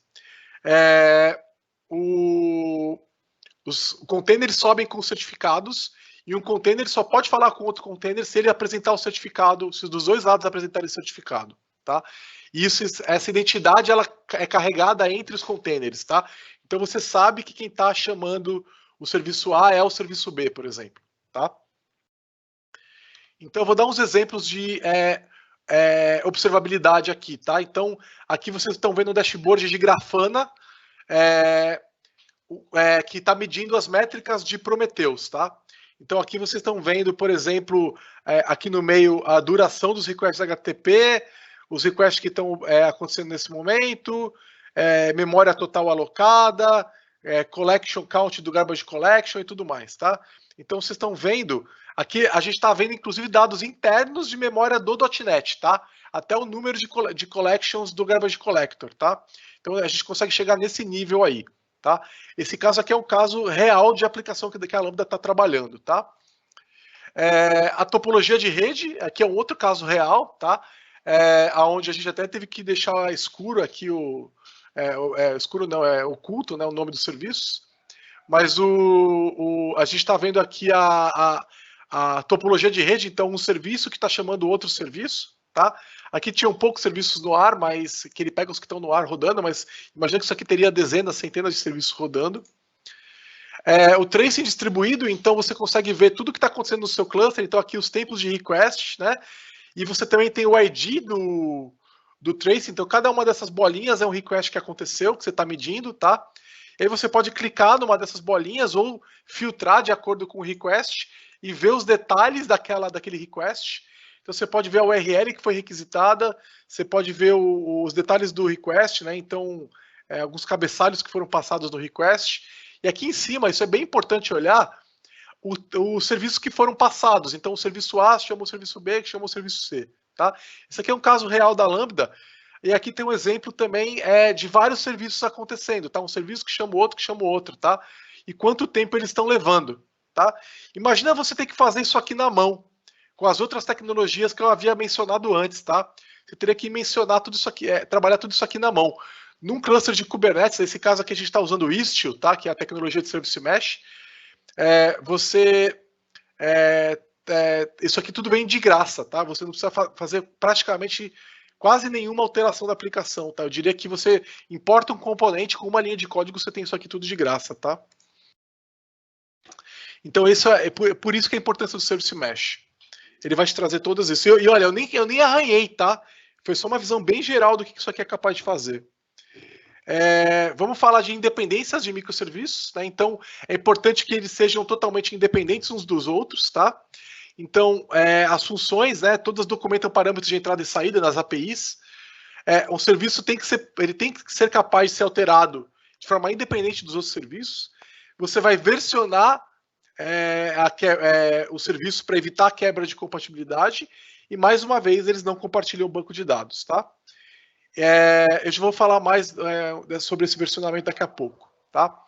Os containers sobem com certificados e um container só pode falar com outro container se ele apresentar o certificado, se os dos dois lados apresentarem o certificado, tá? E essa identidade ela é carregada entre os containers, tá? Então você sabe que quem está chamando o serviço A é o serviço B, por exemplo, tá? Então eu vou dar uns exemplos de observabilidade aqui, tá? Então aqui vocês estão vendo o dashboard de Grafana, que está medindo as métricas de Prometheus, tá? Então aqui vocês estão vendo, por exemplo, aqui no meio a duração dos requests HTTP, os requests que estão acontecendo nesse momento, memória total alocada, collection count do garbage collection e tudo mais, tá? Então vocês estão vendo, aqui a gente está vendo inclusive dados internos de memória do .NET, tá? Até o número de collections do garbage collector, tá? Então a gente consegue chegar nesse nível aí, tá? Esse caso aqui é um caso real de aplicação que a Lambda está trabalhando, tá? A topologia de rede, aqui é um outro caso real, tá? Onde a gente até teve que deixar escuro aqui escuro não, oculto, né, o nome do serviço, mas a gente está vendo aqui a topologia de rede, então um serviço que está chamando outro serviço, tá? Aqui tinham poucos serviços no ar, mas que ele pega os que estão no ar rodando, mas imagina que isso aqui teria dezenas, centenas de serviços rodando. O tracing distribuído, então você consegue ver tudo que está acontecendo no seu cluster, então aqui os tempos de request, né? E você também tem o ID do tracing, então cada uma dessas bolinhas é um request que aconteceu, que você está medindo, tá? E aí você pode clicar numa dessas bolinhas ou filtrar de acordo com o request e ver os detalhes daquele request. Então você pode ver a URL que foi requisitada, você pode ver os detalhes do request, né? Então, alguns cabeçalhos que foram passados no request. E aqui em cima, isso é bem importante olhar, os serviços que foram passados. Então, o serviço A chamou o serviço B, que chamou o serviço C. Tá? Isso aqui é um caso real da Lambda. E aqui tem um exemplo também de vários serviços acontecendo, tá? Um serviço que chama o outro, tá? E quanto tempo eles estão levando, tá? Imagina você ter que fazer isso aqui na mão, com as outras tecnologias que eu havia mencionado antes, tá? Você teria que mencionar tudo isso aqui, trabalhar tudo isso aqui na mão. Num cluster de Kubernetes, nesse caso aqui a gente está usando o Istio, tá? Que é a tecnologia de Service Mesh. Isso aqui tudo vem de graça, tá? Você não precisa fazer praticamente quase nenhuma alteração da aplicação, tá? Eu diria que você importa um componente com uma linha de código, você tem isso aqui tudo de graça, tá? Então isso por isso que é a importância do Service Mesh. Ele vai te trazer todas isso. E olha, eu nem arranhei, tá? Foi só uma visão bem geral do que isso aqui é capaz de fazer. Vamos falar de independências de microserviços, né? Então, é importante que eles sejam totalmente independentes uns dos outros, tá? Então, as funções, né? Todas documentam parâmetros de entrada e saída nas APIs. Um serviço tem que ser capaz de ser alterado de forma independente dos outros serviços. Você vai versionar o serviço para evitar a quebra de compatibilidade. E, mais uma vez, eles não compartilham o banco de dados, tá? Eu já vou falar mais sobre esse versionamento daqui a pouco, tá?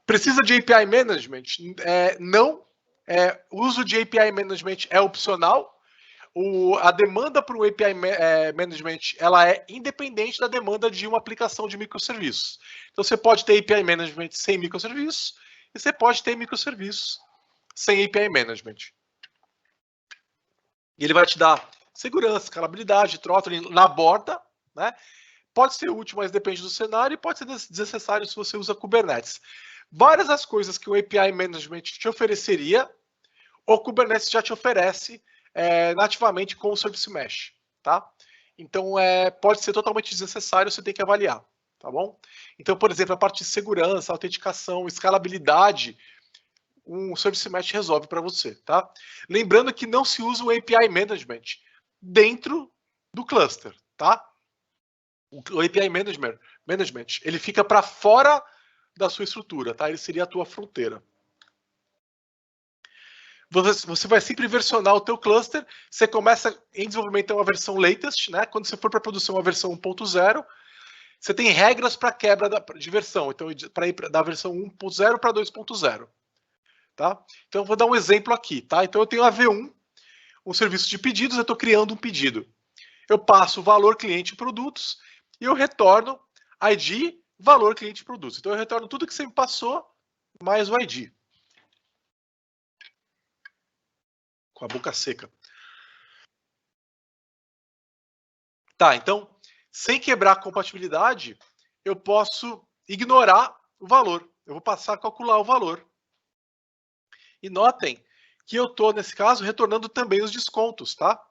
Precisa de API Management? Não. O uso de API Management é opcional. A demanda para o API Management ela é independente da demanda de uma aplicação de microserviços. Então, você pode ter API Management sem microserviços e você pode ter microserviços sem API Management. E ele vai te dar segurança, escalabilidade, throttling na borda, né? Pode ser útil, mas depende do cenário, e pode ser desnecessário se você usa Kubernetes. Várias das coisas que o API Management te ofereceria, o Kubernetes já te oferece nativamente com o Service Mesh, tá? Então, pode ser totalmente desnecessário, você tem que avaliar, tá bom? Então, por exemplo, a parte de segurança, autenticação, escalabilidade, um Service Mesh resolve para você, tá? Lembrando que não se usa o API Management dentro do cluster, tá? O API Management ele fica para fora da sua estrutura, tá? Ele seria a tua fronteira. Você vai sempre versionar o teu cluster. Você começa em desenvolvimento uma versão latest, né? Quando você for para produção uma versão 1.0, você tem regras para quebra de versão. Então, para ir da versão 1.0 para 2.0, tá? Então, eu vou dar um exemplo aqui, tá? Então, eu tenho a V1, um serviço de pedidos. Eu estou criando um pedido. Eu passo o valor cliente produtos e eu retorno ID, valor cliente produtos. Então, eu retorno tudo que você me passou mais o ID. Com a boca seca. Tá, então, sem quebrar a compatibilidade, eu posso ignorar o valor. Eu vou passar a calcular o valor. E notem que eu estou, nesse caso, retornando também os descontos, tá?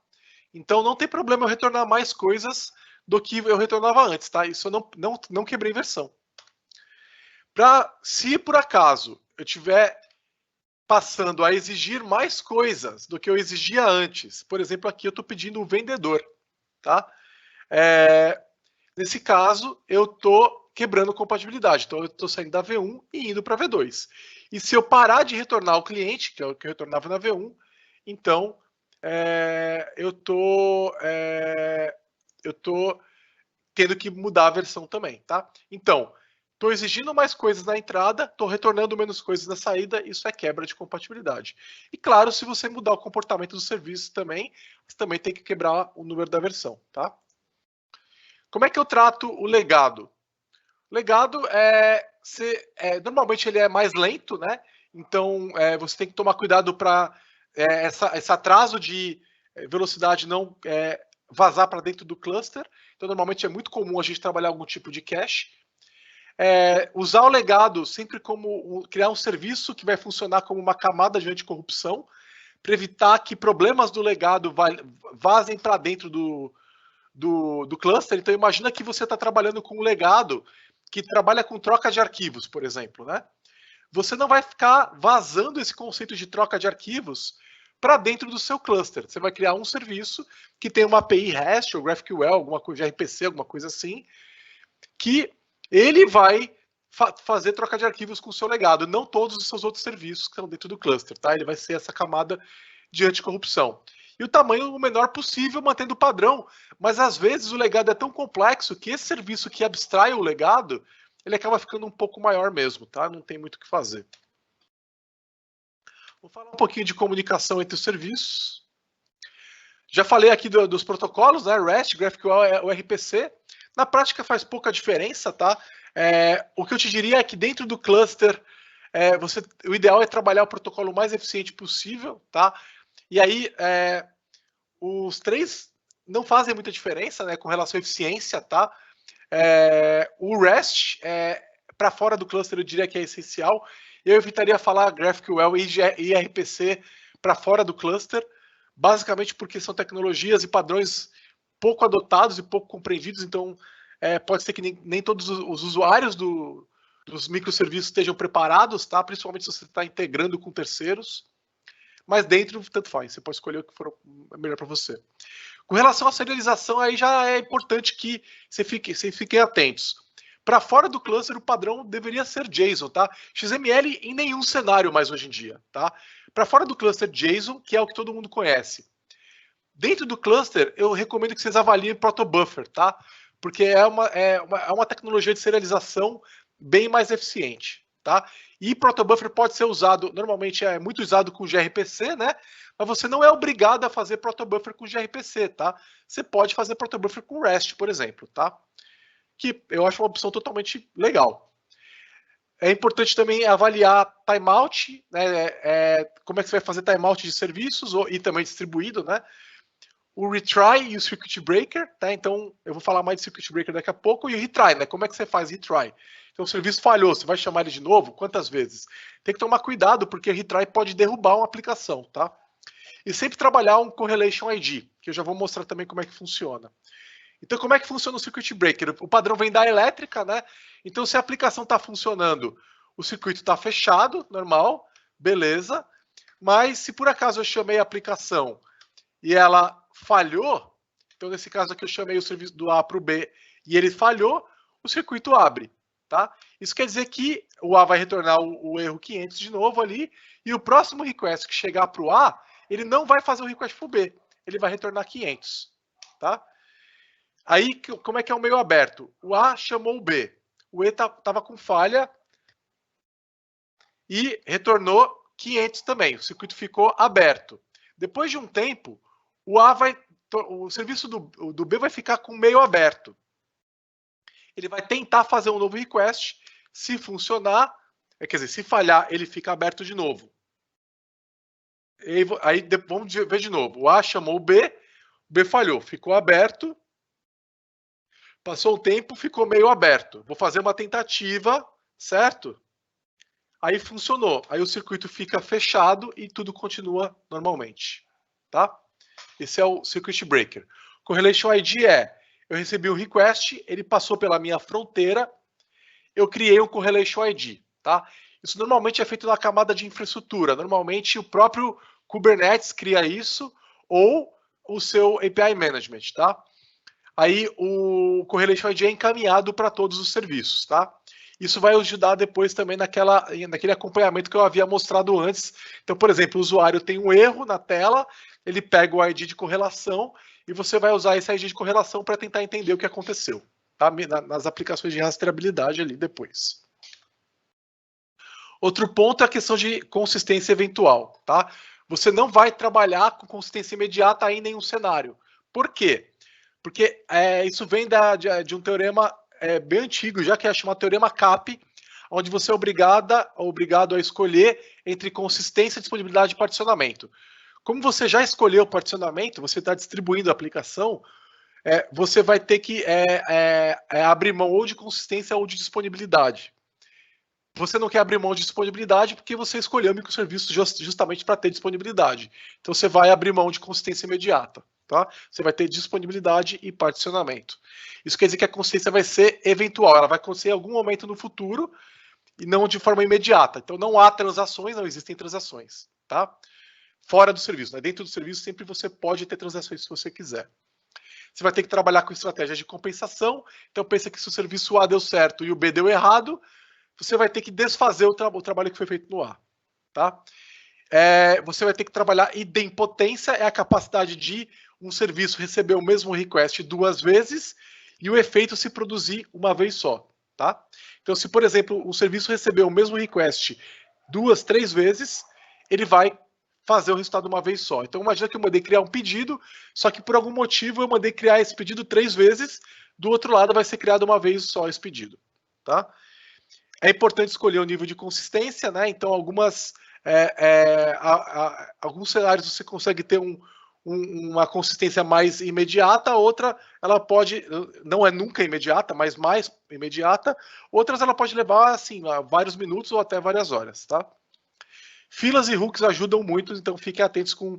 Então, não tem problema eu retornar mais coisas do que eu retornava antes, tá? Isso eu não quebrei versão. Se por acaso eu estiver passando a exigir mais coisas do que eu exigia antes, por exemplo, aqui eu estou pedindo um vendedor, tá? Nesse caso, eu estou quebrando compatibilidade. Então, eu estou saindo da V1 e indo para a V2. E se eu parar de retornar o cliente, que é o que eu retornava na V1, então eu estou tendo que mudar a versão também, tá? Então, estou exigindo mais coisas na entrada, estou retornando menos coisas na saída, isso é quebra de compatibilidade. E claro, se você mudar o comportamento do serviço também, você também tem que quebrar o número da versão, tá? Como é que eu trato o legado? O legado normalmente ele é mais lento, né? Então você tem que tomar cuidado para esse atraso de velocidade não vazar para dentro do cluster. Então normalmente é muito comum a gente trabalhar algum tipo de cache. Usar o legado sempre como criar um serviço que vai funcionar como uma camada de anticorrupção para evitar que problemas do legado vazem para dentro do cluster. Então imagina que você está trabalhando com um legado que trabalha com troca de arquivos, por exemplo, né? Você não vai ficar vazando esse conceito de troca de arquivos para dentro do seu cluster. Você vai criar um serviço que tem uma API REST ou GraphQL, alguma coisa de RPC, alguma coisa assim, que ele vai fazer troca de arquivos com o seu legado, não todos os seus outros serviços que estão dentro do cluster, tá? Ele vai ser essa camada de anticorrupção. e o tamanho o menor possível, mantendo o padrão. Mas às vezes o legado é tão complexo que esse serviço que abstrai o legado, ele acaba ficando um pouco maior mesmo, tá? Não tem muito o que fazer. Vou falar um pouquinho de comunicação entre os serviços. Já falei aqui dos protocolos, né? REST, GraphQL, o RPC. Na prática faz pouca diferença, tá? O que eu te diria é que dentro do cluster, o ideal é trabalhar o protocolo mais eficiente possível, tá? E aí, os três não fazem muita diferença, né, com relação à eficiência, tá? O REST, para fora do cluster, eu diria que é essencial. Eu evitaria falar GraphQL e RPC para fora do cluster, basicamente porque são tecnologias e padrões pouco adotados e pouco compreendidos, então pode ser que nem todos os usuários dos microserviços estejam preparados, tá? Principalmente se você está integrando com terceiros. Mas dentro, tanto faz, você pode escolher o que for melhor para você. Com relação à serialização, aí já é importante que você fiquem atentos. Para fora do cluster, o padrão deveria ser JSON, tá? XML em nenhum cenário mais hoje em dia, tá? Para fora do cluster, JSON, que é o que todo mundo conhece. Dentro do cluster, eu recomendo que vocês avaliem protobuffer, tá? Porque é uma tecnologia de serialização bem mais eficiente, tá? E protobuffer pode ser usado, normalmente é muito usado com gRPC, né? Mas você não é obrigado a fazer protobuffer com gRPC, tá? Você pode fazer protobuffer com REST, por exemplo, tá? Que eu acho uma opção totalmente legal. É importante também avaliar timeout, né? Como é que você vai fazer timeout de serviços e também distribuído, né? O retry e o circuit breaker, tá? Então, eu vou falar mais de circuit breaker daqui a pouco. E o retry, né? Como é que você faz retry? Então, o serviço falhou, você vai chamar ele de novo? Quantas vezes? Tem que tomar cuidado, porque retry pode derrubar uma aplicação, tá? E sempre trabalhar um correlation ID, que eu já vou mostrar também como é que funciona. Então, como é que funciona o circuit breaker? O padrão vem da elétrica, né? Então, se a aplicação está funcionando, o circuito está fechado, normal, beleza. Mas se por acaso eu chamei a aplicação e ela falhou, então nesse caso aqui eu chamei o serviço do A para o B e ele falhou, o circuito abre, tá? Isso quer dizer que o A vai retornar o erro 500 de novo ali e o próximo request que chegar para o A, ele não vai fazer o request para o B, ele vai retornar 500, tá? Aí, como é que é o meio aberto? O A chamou o B, o E estava com falha e retornou 500 também, o circuito ficou aberto. Depois de um tempo, o serviço do B vai ficar com meio aberto. Ele vai tentar fazer um novo request, se funcionar, quer dizer, se falhar, ele fica aberto de novo. Aí vamos ver de novo. O A chamou o B falhou, ficou aberto. Passou um tempo, ficou meio aberto. Vou fazer uma tentativa, certo? Aí funcionou. Aí o circuito fica fechado e tudo continua normalmente, tá? Esse é o circuit breaker. Correlation ID eu recebi um request, ele passou pela minha fronteira, eu criei um correlation ID, tá? Isso normalmente é feito na camada de infraestrutura. Normalmente o próprio Kubernetes cria isso ou o seu API Management, tá? Aí o Correlation ID é encaminhado para todos os serviços, tá? Isso vai ajudar depois também naquele acompanhamento que eu havia mostrado antes. Então, por exemplo, o usuário tem um erro na tela, ele pega o ID de correlação e você vai usar esse ID de correlação para tentar entender o que aconteceu, tá? Nas aplicações de rastreabilidade ali depois. Outro ponto é a questão de consistência eventual, tá? Você não vai trabalhar com consistência imediata em nenhum cenário. Por quê? Porque isso vem de um teorema bem antigo, já que é chamado teorema CAP, onde você é obrigado a escolher entre consistência, disponibilidade e particionamento. Como você já escolheu o particionamento, você está distribuindo a aplicação, você vai ter que abrir mão ou de consistência ou de disponibilidade. Você não quer abrir mão de disponibilidade porque você escolheu o microserviço justamente para ter disponibilidade. Então você vai abrir mão de consistência imediata. Tá? Você vai ter disponibilidade e particionamento. Isso quer dizer que a consistência vai ser eventual, ela vai acontecer em algum momento no futuro e não de forma imediata. Então não há transações, não existem transações. Tá? Fora do serviço. Né? Dentro do serviço sempre você pode ter transações se você quiser. Você vai ter que trabalhar com estratégias de compensação. Então pensa que se o serviço A deu certo e o B deu errado, você vai ter que desfazer o trabalho que foi feito no A. Tá? você vai ter que trabalhar idempotência, é a capacidade de um serviço receber o mesmo request 2 vezes e o efeito se produzir uma vez só, tá? Então, se, por exemplo, o serviço receber o mesmo request 2, 3 vezes, ele vai fazer o resultado uma vez só. Então, imagina que eu mandei criar um pedido, só que por algum motivo eu mandei criar esse pedido 3 vezes, do outro lado vai ser criado uma vez só esse pedido, tá? É importante escolher o nível de consistência, né? Então, alguns cenários você consegue ter uma consistência mais imediata, outra ela pode, não é nunca imediata, mas mais imediata, outras ela pode levar assim, vários minutos ou até várias horas, tá? Filas e hooks ajudam muito, então fiquem atentos com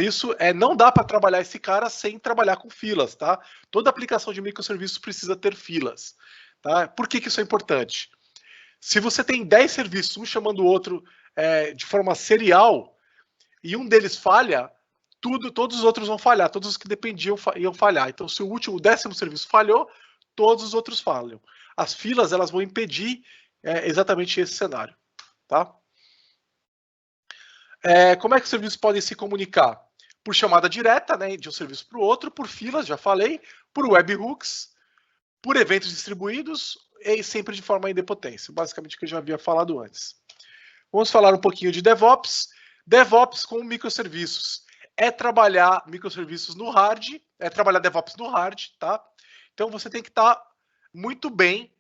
isso. Não dá para trabalhar esse cara sem trabalhar com filas, tá? Toda aplicação de microserviços precisa ter filas, tá? Por que isso é importante? Se você tem 10 serviços, um chamando o outro de forma serial, e um deles falha, todos os outros vão falhar, todos os que dependiam iam falhar. Então, se o 10º serviço falhou, todos os outros falham. As filas elas vão impedir exatamente esse cenário. Tá? Como é que os serviços podem se comunicar? Por chamada direta, né, de um serviço para o outro, por filas, já falei, por webhooks, por eventos distribuídos e sempre de forma idempotência, basicamente o que eu já havia falado antes. Vamos falar um pouquinho de DevOps. DevOps com microserviços é trabalhar microserviços no hard, é trabalhar DevOps no hard, tá? Então você tem que estar muito bem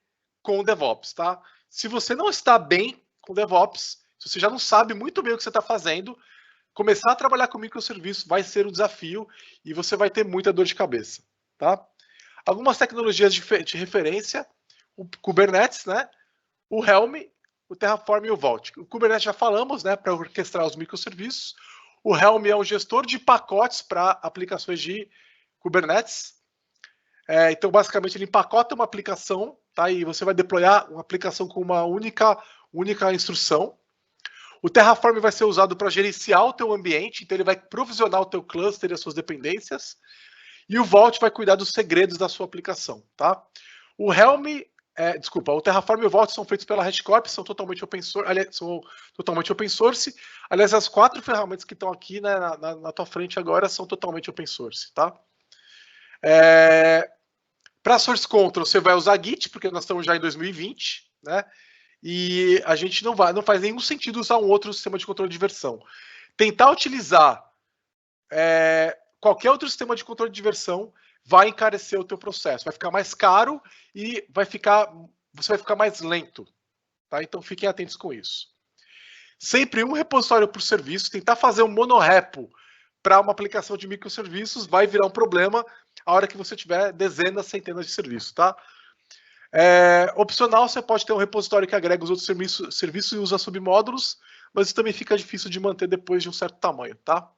com o DevOps, tá? Se você não está bem com o DevOps, se você já não sabe muito bem o que você está fazendo, começar a trabalhar com microserviços vai ser um desafio e você vai ter muita dor de cabeça, tá? Algumas tecnologias de referência, o Kubernetes, né? O Helm, o Terraform e o Vault. O Kubernetes já falamos, né? Para orquestrar os microserviços. O Helm é um gestor de pacotes para aplicações de Kubernetes. Então, basicamente, ele empacota uma aplicação, tá? E você vai deployar uma aplicação com uma única instrução. O Terraform vai ser usado para gerenciar o teu ambiente, então ele vai provisionar o teu cluster e as suas dependências. E o Vault vai cuidar dos segredos da sua aplicação, tá? O Helm, o Terraform e o Vault são feitos pela HashiCorp, são totalmente open source. Aliás, as 4 ferramentas que estão aqui, né, na tua frente agora são totalmente open source, tá? Para Source Control, você vai usar Git, porque nós estamos já em 2020, né? E a gente não faz nenhum sentido usar um outro sistema de controle de versão. Tentar utilizar qualquer outro sistema de controle de versão vai encarecer o teu processo, vai ficar mais caro e você vai ficar mais lento, tá? Então fiquem atentos com isso. Sempre um repositório por serviço, tentar fazer um monorepo para uma aplicação de microserviços vai virar um problema a hora que você tiver dezenas, centenas de serviços, tá? Opcional, você pode ter um repositório que agrega os outros serviços e usa submódulos, mas isso também fica difícil de manter depois de um certo tamanho, tá?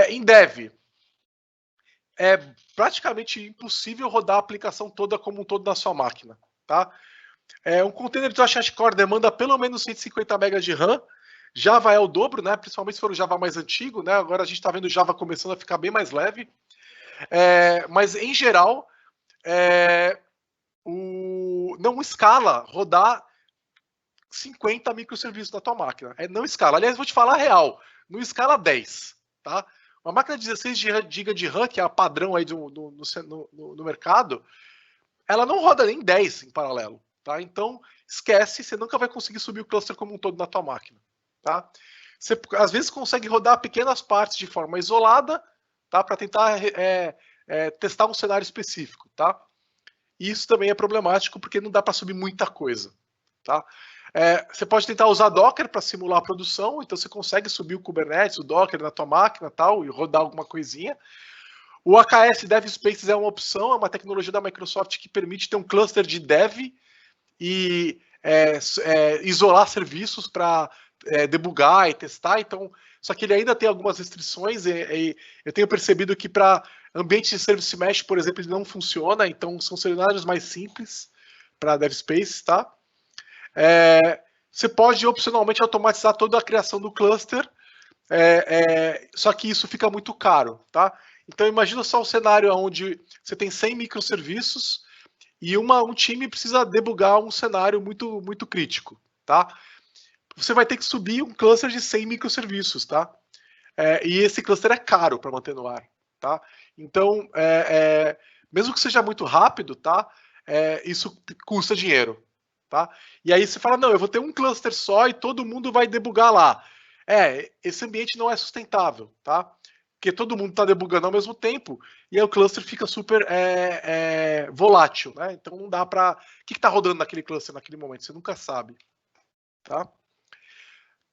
Em Dev, é praticamente impossível rodar a aplicação toda como um todo na sua máquina, tá? Um container de HashiCorp demanda pelo menos 150 MB de RAM, Java é o dobro, né? Principalmente se for o Java mais antigo, né? Agora a gente está vendo o Java começando a ficar bem mais leve. Mas, em geral, não escala rodar 50 microserviços na tua máquina. Não escala. Aliás, vou te falar a real. Não escala 10, tá? Uma máquina de 16 GB de RAM, que é a padrão aí no mercado, ela não roda nem 10 em paralelo, tá? Então, esquece, você nunca vai conseguir subir o cluster como um todo na tua máquina, tá? Você, às vezes, consegue rodar pequenas partes de forma isolada, tá? Para tentar testar um cenário específico, tá? E isso também é problemático, porque não dá para subir muita coisa, tá? Você pode tentar usar Docker para simular a produção, então você consegue subir o Kubernetes, o Docker na tua máquina tal, e rodar alguma coisinha. O AKS Dev Spaces é uma opção, é uma tecnologia da Microsoft que permite ter um cluster de dev e isolar serviços para debugar e testar. Então, só que ele ainda tem algumas restrições. Eu tenho percebido que para ambiente de Service Mesh, por exemplo, ele não funciona. Então, são cenários mais simples para Dev Spaces, tá? Você pode opcionalmente automatizar toda a criação do cluster, só que isso fica muito caro, tá? Então imagina só um cenário onde você tem 100 microserviços e um time precisa debugar um cenário muito, muito crítico, tá? você vai ter que subir um cluster de 100 microserviços, tá? E esse cluster é caro para manter no ar, tá? Então, mesmo que seja muito rápido, tá? Isso custa dinheiro, tá? E aí você fala, não, eu vou ter um cluster só e todo mundo vai debugar lá. Esse ambiente não é sustentável, tá? Porque todo mundo está debugando ao mesmo tempo e aí o cluster fica super volátil, né? Então não dá para... O que está rodando naquele cluster naquele momento? Você nunca sabe, tá?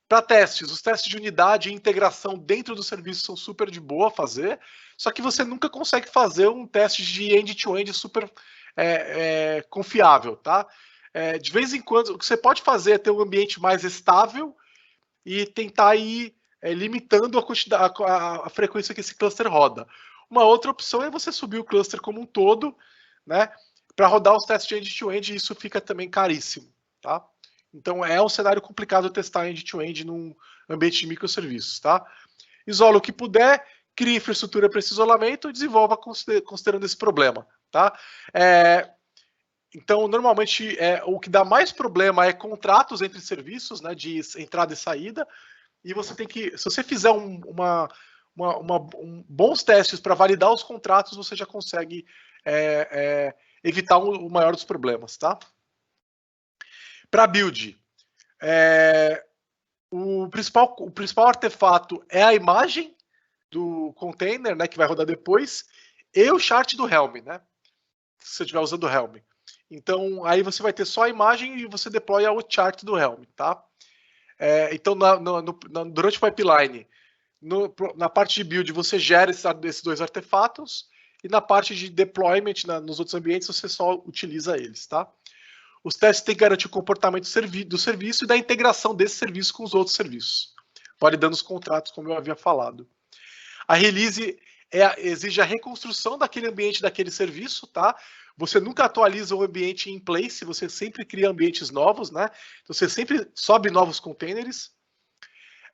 Para testes, os testes de unidade e integração dentro do serviço são super de boa fazer, só que você nunca consegue fazer um teste de end-to-end super confiável, tá? De vez em quando, o que você pode fazer é ter um ambiente mais estável e tentar ir limitando a frequência que esse cluster roda. Uma outra opção é você subir o cluster como um todo, né? Para rodar os testes de end-to-end, isso fica também caríssimo, tá? Então é um cenário complicado testar end-to-end num ambiente de microserviços, tá? Isola o que puder, cria infraestrutura para esse isolamento e desenvolva considerando esse problema, tá? Então, normalmente, o que dá mais problema é contratos entre serviços, né, de entrada e saída, e você tem que, se você fizer bons testes para validar os contratos, você já consegue evitar o maior dos problemas, tá? Para build, o principal artefato é a imagem do container, né, que vai rodar depois, e o chart do Helm, né, se você estiver usando o Helm. Então, aí você vai ter só a imagem e você deploya o chart do Helm, tá? Então, durante o pipeline, na parte de build, você gera esses dois artefatos, e na parte de deployment, nos outros ambientes, você só utiliza eles, tá? Os testes têm que garantir o comportamento do serviço e da integração desse serviço com os outros serviços, validando os contratos, como eu havia falado. A release exige a reconstrução daquele ambiente, daquele serviço, tá? Você nunca atualiza o ambiente em place, você sempre cria ambientes novos, né? Então você sempre sobe novos containers.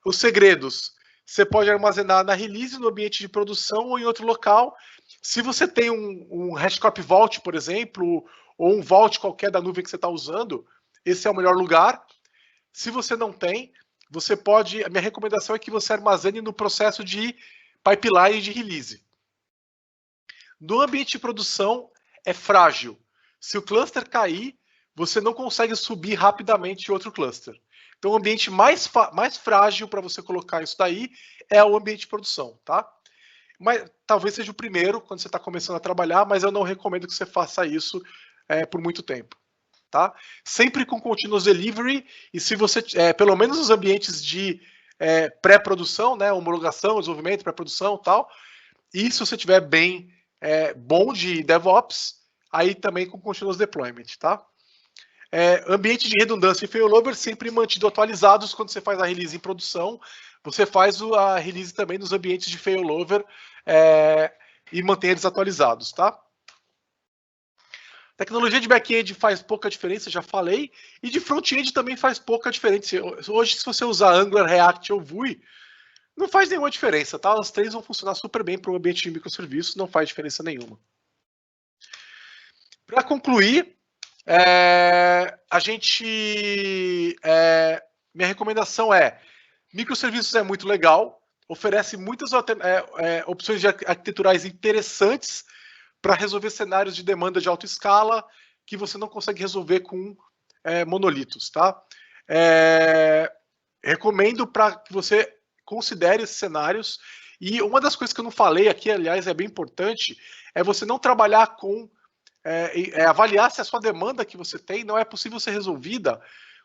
Os segredos, você pode armazenar na release, no ambiente de produção ou em outro local. Se você tem um HashiCorp Vault, por exemplo, ou um Vault qualquer da nuvem que você está usando, esse é o melhor lugar. Se você não tem, você pode... A minha recomendação é que você armazene no processo de pipeline de release. No ambiente de produção, é frágil. Se o cluster cair, você não consegue subir rapidamente outro cluster. Então, o ambiente mais frágil para você colocar isso daí é o ambiente de produção, tá? Mas talvez seja o primeiro, quando você está começando a trabalhar, mas eu não recomendo que você faça isso por muito tempo, tá? Sempre com continuous delivery, e se você, pelo menos os ambientes de pré-produção, né, homologação, desenvolvimento, pré-produção e tal, e se você tiver bem bom de DevOps, aí também com continuous deployment, tá? Ambiente de redundância e failover sempre mantido atualizados quando você faz a release em produção. Você faz a release também nos ambientes de failover e mantém eles atualizados, tá? Tecnologia de back-end faz pouca diferença, já falei, e de front-end também faz pouca diferença. Hoje, se você usar Angular, React ou Vue, não faz nenhuma diferença, tá? As três vão funcionar super bem para um ambiente de microserviços, não faz diferença nenhuma. Para concluir, minha recomendação microserviços é muito legal, oferece muitas opções de arquiteturais interessantes para resolver cenários de demanda de alta escala que você não consegue resolver com monolitos, tá? Recomendo para que você considere esses cenários. E uma das coisas que eu não falei aqui, aliás, é bem importante, é você não trabalhar com... avaliar se a sua demanda que você tem não é possível ser resolvida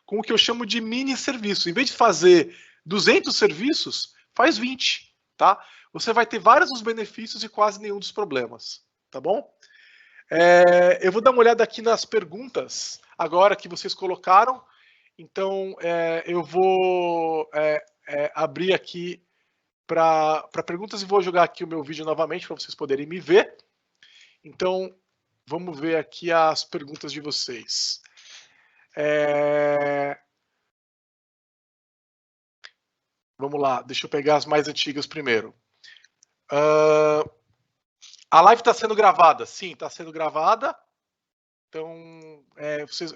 com o que eu chamo de mini serviço. Em vez de fazer 200 serviços, faz 20, tá? Você vai ter vários dos benefícios e quase nenhum dos problemas, tá bom? Eu vou dar uma olhada aqui nas perguntas agora que vocês colocaram. Então, eu vou abrir aqui para perguntas e vou jogar aqui o meu vídeo novamente para vocês poderem me ver. Então, vamos ver aqui as perguntas de vocês. Vamos lá, deixa eu pegar as mais antigas primeiro. A live está sendo gravada? Sim, está sendo gravada. Então,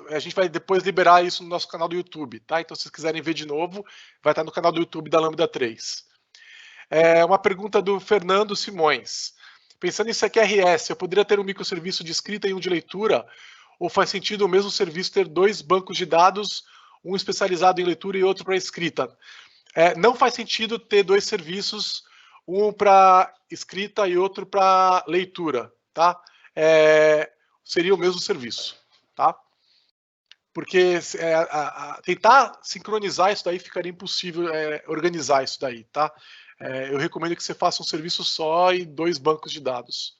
a gente vai depois liberar isso no nosso canal do YouTube, tá? Então, se vocês quiserem ver de novo, vai estar no canal do YouTube da Lambda 3. Uma pergunta do Fernando Simões. Pensando em CQRS, eu poderia ter um microserviço de escrita e um de leitura? Ou faz sentido o mesmo serviço ter 2 bancos de dados, um especializado em leitura e outro para escrita? Não faz sentido ter 2 serviços, um para escrita e outro para leitura, tá? Seria o mesmo serviço, tá? Porque tentar sincronizar isso daí ficaria impossível organizar isso daí, tá? Eu recomendo que você faça um serviço só e 2 bancos de dados.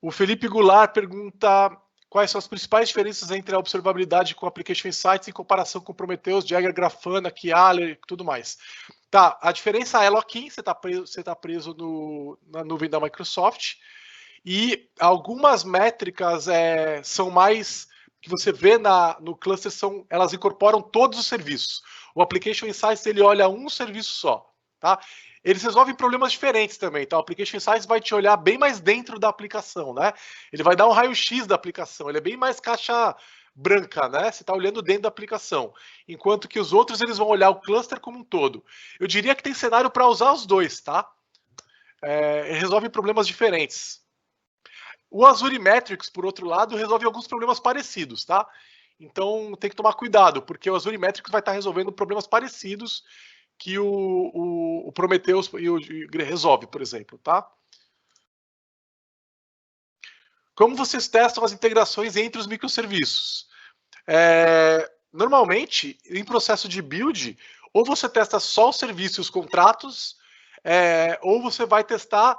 O Felipe Goulart pergunta quais são as principais diferenças entre a observabilidade com Application Insights em comparação com Prometheus, Jagger, Grafana, Kialer e tudo mais. Tá, a diferença é lock-in, você tá preso na nuvem da Microsoft, e algumas métricas são mais que você vê no cluster, elas incorporam todos os serviços. O Application Insights ele olha um serviço só, tá? Eles resolvem problemas diferentes também, tá? O Application Insights vai te olhar bem mais dentro da aplicação, né? Ele vai dar um raio-x da aplicação, ele é bem mais caixa branca, né? Você está olhando dentro da aplicação. Enquanto que os outros, eles vão olhar o cluster como um todo. Eu diria que tem cenário para usar os dois, tá? Resolve problemas diferentes. O Azure Metrics, por outro lado, resolve alguns problemas parecidos, tá? Então, tem que tomar cuidado, porque o Azure Metrics vai estar resolvendo problemas parecidos que o Prometheus resolve, por exemplo, tá? Como vocês testam as integrações entre os microserviços? Normalmente, em processo de build, ou você testa só os serviços e os contratos, ou você vai testar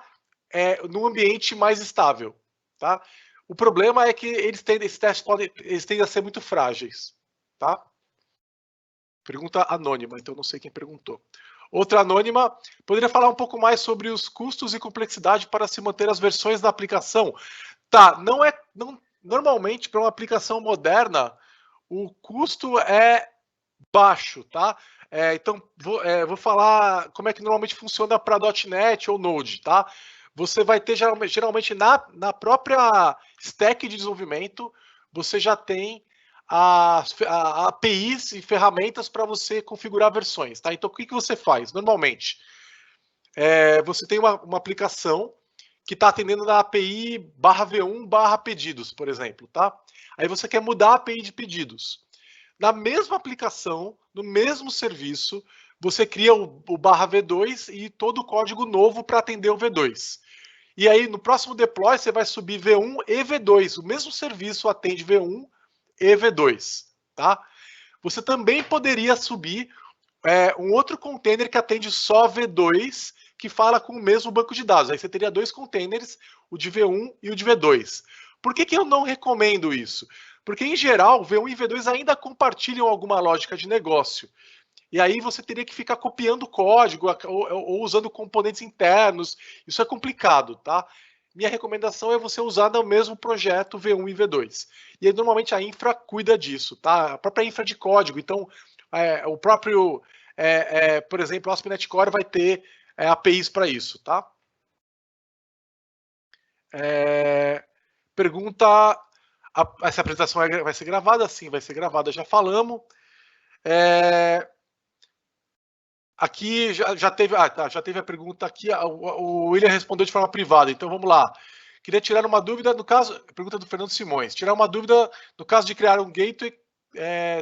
num ambiente mais estável, tá? O problema é que esses testes tendem a ser muito frágeis, tá? Pergunta anônima, então não sei quem perguntou. Outra anônima, poderia falar um pouco mais sobre os custos e complexidade para se manter as versões da aplicação? Tá, normalmente para uma aplicação moderna, o custo é baixo, tá? Então, vou falar como é que normalmente funciona para .NET ou Node, tá? Você vai ter geralmente na própria stack de desenvolvimento, você já tem APIs e ferramentas para você configurar versões, tá? Então, o que você faz? Normalmente, você tem uma aplicação que está atendendo na API /v1/pedidos, por exemplo, tá? Aí você quer mudar a API de pedidos. Na mesma aplicação, no mesmo serviço, você cria o /v2 e todo o código novo para atender o v2. E aí, no próximo deploy, você vai subir v1 e v2. O mesmo serviço atende v1 e v2, tá? Você também poderia subir um outro container que atende só v2, que fala com o mesmo banco de dados. Aí você teria 2 containers, o de v1 e o de v2. Por que eu não recomendo isso? Porque, em geral, V1 e V2 ainda compartilham alguma lógica de negócio. E aí você teria que ficar copiando código ou usando componentes internos. Isso é complicado, tá? Minha recomendação é você usar no mesmo projeto V1 e V2. E aí, normalmente, a infra cuida disso, tá? A própria infra de código. Então, o próprio, por exemplo, o ASP.NET Core vai ter APIs para isso, tá? Pergunta... Essa apresentação vai ser gravada? Sim, vai ser gravada, já falamos. Aqui já teve a pergunta aqui, o William respondeu de forma privada, então vamos lá. Queria tirar uma dúvida, no caso, pergunta do Fernando Simões, tirar uma dúvida no caso de criar um gateway,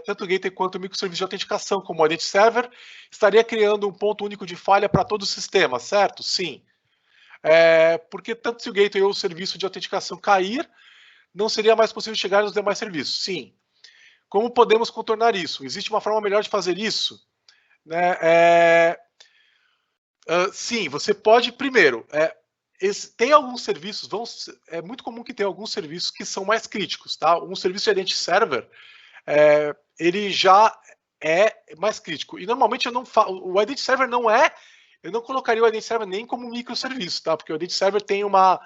tanto o gateway quanto o microserviço de autenticação, como o Identity Server, estaria criando um ponto único de falha para todo o sistema, certo? Sim. Porque tanto se o gateway ou o serviço de autenticação cair, não seria mais possível chegar nos demais serviços. Sim. Como podemos contornar isso? Existe uma forma melhor de fazer isso? Né? Sim, você pode, primeiro, tem alguns serviços, é muito comum que tenha alguns serviços que são mais críticos, tá? Um serviço de Identity Server, ele já é mais crítico. E normalmente o Identity Server eu não colocaria o Identity Server nem como microserviço, tá? Porque o Identity Server tem uma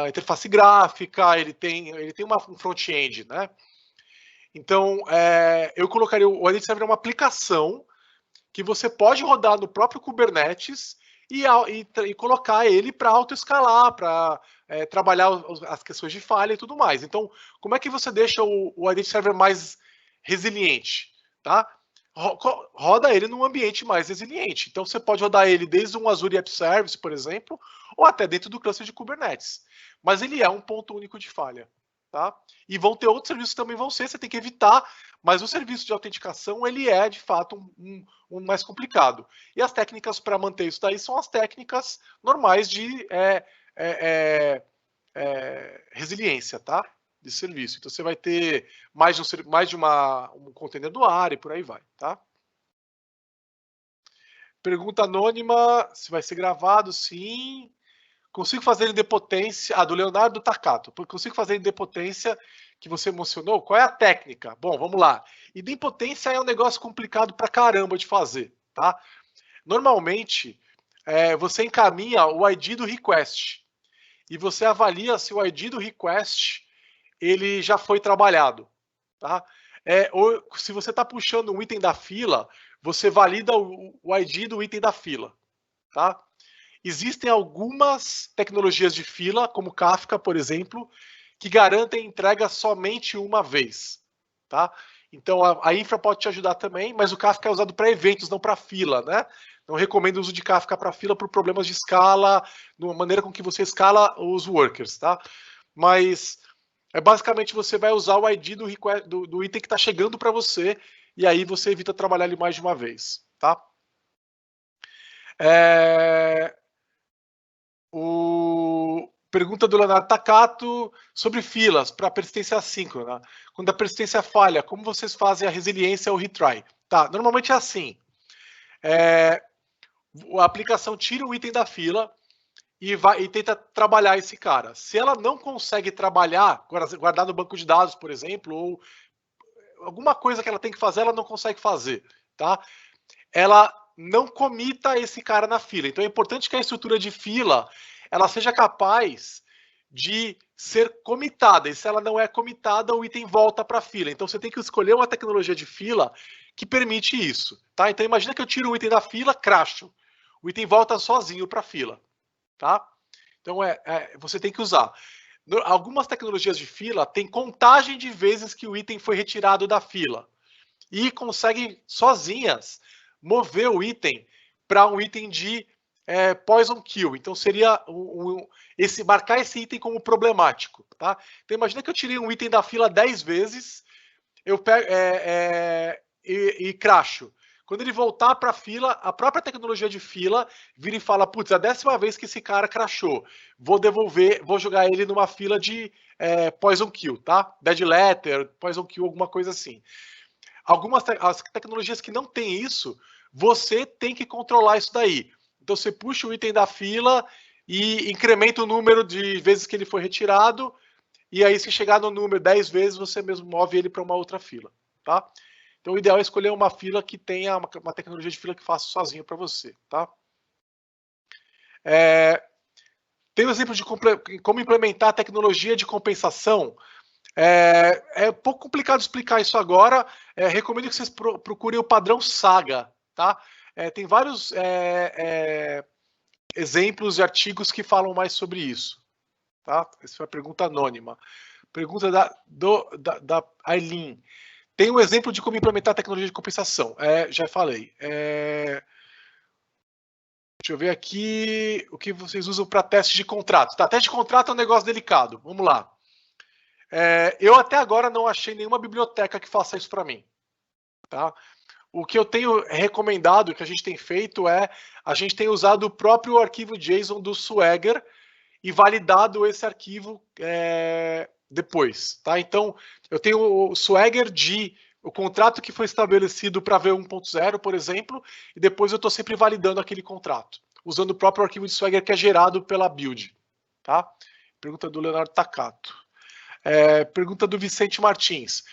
interface gráfica, ele tem um front-end, né? Então, eu colocaria o Identity Server uma aplicação que você pode rodar no próprio Kubernetes e colocar ele para autoescalar, para trabalhar as questões de falha e tudo mais. Então, como é que você deixa o Identity Server mais resiliente? Tá? Roda ele num ambiente mais resiliente. Então, você pode rodar ele desde um Azure App Service, por exemplo, ou até dentro do cluster de Kubernetes. Mas ele é um ponto único de falha. Tá? E vão ter outros serviços que também vão ser, você tem que evitar, mas o serviço de autenticação, ele é, de fato, um mais complicado. E as técnicas para manter isso daí são as técnicas normais de resiliência, tá? De serviço. Então, você vai ter mais de um container do ar e por aí vai, tá? Pergunta anônima, se vai ser gravado, sim. Consigo fazer idempotência. Do Leonardo Takato. Consigo fazer idempotência que você mencionou? Qual é a técnica? Bom, vamos lá. Idempotência é um negócio complicado pra caramba de fazer, tá? Normalmente, você encaminha o ID do request e você avalia se o ID do request ele já foi trabalhado, tá? Ou se você está puxando um item da fila, você valida o ID do item da fila, tá? Existem algumas tecnologias de fila, como Kafka, por exemplo, que garantem entrega somente uma vez, tá? Então a infra pode te ajudar também, mas o Kafka é usado para eventos, não para fila, né? Não recomendo o uso de Kafka para fila por problemas de escala, na maneira com que você escala os workers, tá? Mas basicamente você vai usar o ID do item que está chegando para você e aí você evita trabalhar ele mais de uma vez, tá? Pergunta do Leonardo Takato sobre filas para persistência assíncrona. Quando a persistência falha, como vocês fazem a resiliência ou retry? Tá, normalmente é assim. A aplicação tira o item da fila e tenta trabalhar esse cara. Se ela não consegue trabalhar, guardar no banco de dados, por exemplo, ou alguma coisa que ela tem que fazer, ela não consegue fazer, tá? Ela não comita esse cara na fila. Então é importante que a estrutura de fila ela seja capaz de ser comitada. E se ela não é comitada, o item volta para a fila. Então você tem que escolher uma tecnologia de fila que permite isso, tá? Então imagina que eu tiro o item da fila, crasho. O item volta sozinho para a fila, tá? Então você tem que usar. Algumas tecnologias de fila têm contagem de vezes que o item foi retirado da fila e conseguem sozinhas mover o item para um item de poison kill. Então seria marcar esse item como problemático, tá? Então imagina que eu tirei um item da fila 10 vezes, eu pego e crasho. Quando ele voltar para a fila, a própria tecnologia de fila vira e fala: putz, é a 10ª vez que esse cara crashou. Vou devolver, vou jogar ele numa fila de poison kill, tá? Dead letter, poison kill, alguma coisa assim. As tecnologias que não tem isso, você tem que controlar isso daí. Então você puxa o item da fila e incrementa o número de vezes que ele foi retirado, e aí se chegar no número 10 vezes, você mesmo move ele para uma outra fila, tá? Então o ideal é escolher uma fila que tenha uma tecnologia de fila que faça sozinho para você, tá? Tem um exemplo de como implementar a tecnologia de compensação. É um pouco complicado explicar isso agora. Recomendo que vocês procurem o padrão Saga, tá? Tem vários exemplos e artigos que falam mais sobre isso, tá? Essa foi a pergunta anônima. Pergunta da Aileen. Tem um exemplo de como implementar a tecnologia de compensação. Já falei. Deixa eu ver aqui o que vocês usam para teste de contrato. Tá, teste de contrato é um negócio delicado. Vamos lá. Eu até agora não achei nenhuma biblioteca que faça isso para mim. Tá? O que eu tenho recomendado, que a gente tem feito a gente tem usado o próprio arquivo JSON do Swagger e validado esse arquivo depois. Tá? Então, eu tenho o Swagger de o contrato que foi estabelecido para V1.0, por exemplo, e depois eu estou sempre validando aquele contrato, usando o próprio arquivo de Swagger que é gerado pela build. Tá? Pergunta do Leonardo Takato. Pergunta do Vicente Martins.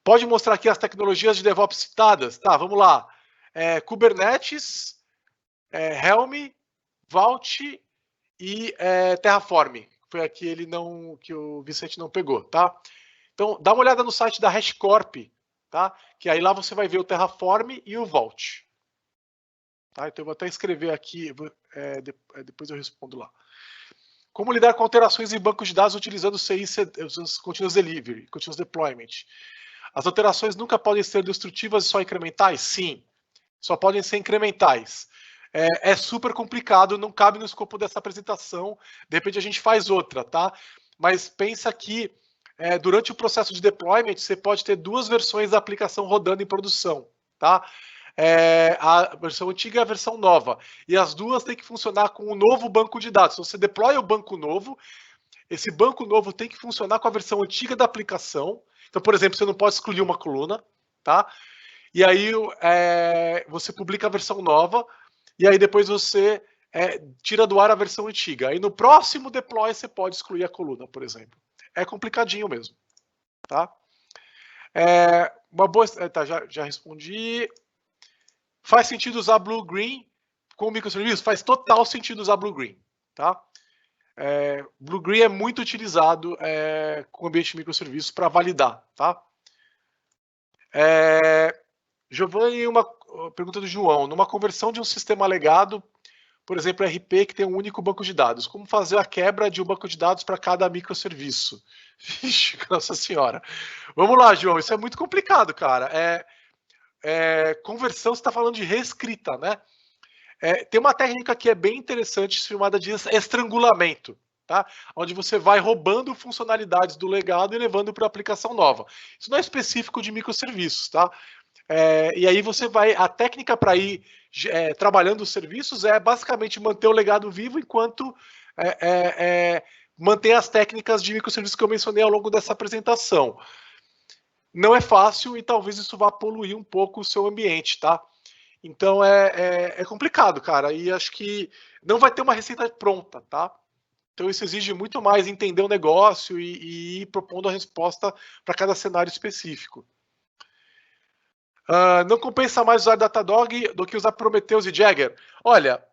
Pode mostrar aqui as tecnologias de DevOps citadas? Tá, vamos lá. Kubernetes, Helm, Vault e Terraform. Foi aqui que o Vicente não pegou, tá? Então, dá uma olhada no site da HashiCorp, tá? Que aí lá você vai ver o Terraform e o Vault. Tá? Então, eu vou até escrever aqui, depois eu respondo lá. Como lidar com alterações em bancos de dados utilizando CI, Continuous Delivery, Continuous Deployment? As alterações nunca podem ser destrutivas e só incrementais? Sim, só podem ser incrementais. É super complicado, não cabe no escopo dessa apresentação, de repente a gente faz outra, tá? Mas pensa que durante o processo de deployment, você pode ter duas versões da aplicação rodando em produção, tá? A versão antiga e a versão nova. E as duas têm que funcionar com um novo banco de dados. Então, você deploya o banco novo, esse banco novo tem que funcionar com a versão antiga da aplicação. Então, por exemplo, você não pode excluir uma coluna, tá? E aí você publica a versão nova, e aí depois você tira do ar a versão antiga. Aí no próximo deploy você pode excluir a coluna, por exemplo. É complicadinho mesmo, tá? Uma boa... Tá, já respondi. Faz sentido usar Blue-Green com microserviços? Faz total sentido usar Blue-Green, tá? Blue-Green é muito utilizado com ambiente de microserviços para validar, tá? Giovanni, uma pergunta do João. Numa conversão de um sistema legado, por exemplo, RP, que tem um único banco de dados, como fazer a quebra de um banco de dados para cada microserviço? Vixe, nossa senhora. Vamos lá, João, isso é muito complicado, cara. Conversão, você está falando de reescrita, né? Tem uma técnica que é bem interessante, chamada de estrangulamento, tá? Onde você vai roubando funcionalidades do legado e levando para a aplicação nova. Isso não é específico de microserviços, tá? E aí você vai... A técnica para ir trabalhando os serviços é basicamente manter o legado vivo enquanto mantém as técnicas de microserviços que eu mencionei ao longo dessa apresentação. Não é fácil e talvez isso vá poluir um pouco o seu ambiente, tá? Então é complicado, cara, e acho que não vai ter uma receita pronta, tá? Então isso exige muito mais entender o negócio e ir propondo a resposta para cada cenário específico. Não compensa mais usar Datadog do que usar Prometheus e Jagger? Olha,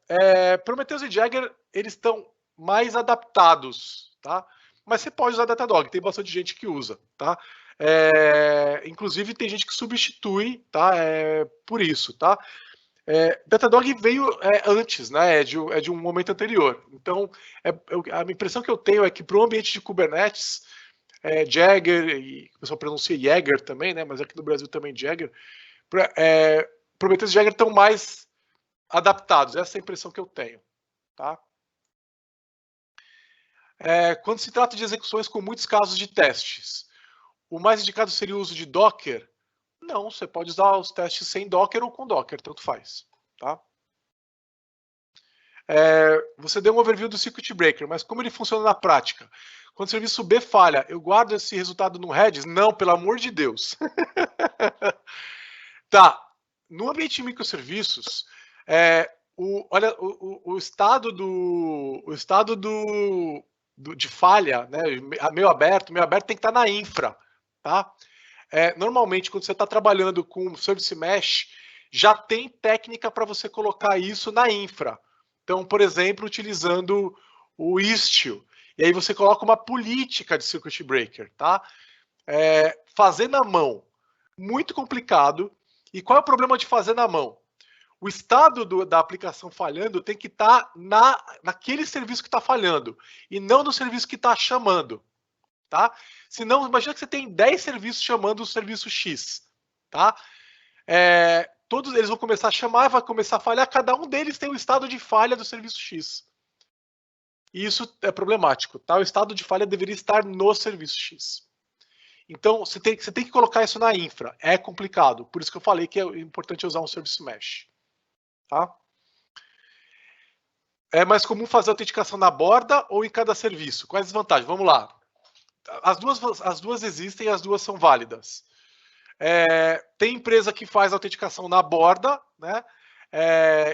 Prometheus e Jagger, eles estão mais adaptados, tá? Mas você pode usar Datadog, tem bastante gente que usa, tá? Inclusive tem gente que substitui, tá? Por isso, tá? Datadog veio antes, né? É de um momento anterior. Então, a impressão que eu tenho é que para o ambiente de Kubernetes, Jagger, e o pessoal pronuncia Jäger também, né? Mas aqui no Brasil também Jagger, Prometheus e Jagger estão mais adaptados. Essa é a impressão que eu tenho, tá? Quando se trata de execuções com muitos casos de testes, o mais indicado seria o uso de Docker? Não, você pode usar os testes sem Docker ou com Docker, tanto faz, tá? Você deu um overview do Circuit Breaker, mas como ele funciona na prática? Quando o serviço B falha, eu guardo esse resultado no Redis? Não, pelo amor de Deus. Tá, no ambiente de microserviços, olha, o estado de falha, né, meio aberto tem que estar na infra, tá? Normalmente, quando você está trabalhando com Service Mesh, já tem técnica para você colocar isso na infra. Então, por exemplo, utilizando o Istio. E aí você coloca uma política de Circuit Breaker, tá? Fazer na mão, muito complicado. E qual é o problema de fazer na mão? O estado da aplicação falhando tem que estar naquele serviço que está falhando, e não no serviço que está chamando. Tá? Senão, imagina que você tem 10 serviços chamando o serviço X. Tá? Todos eles vão começar a chamar, vai começar a falhar, cada um deles tem o estado de falha do serviço X. E isso é problemático. Tá? O estado de falha deveria estar no serviço X. Então, você tem que colocar isso na infra. É complicado. Por isso que eu falei que é importante usar um Service Mesh. Tá? É mais comum fazer autenticação na borda ou em cada serviço? Quais as vantagens? Vamos lá. As duas existem e as duas são válidas. Tem empresa que faz autenticação na borda, né?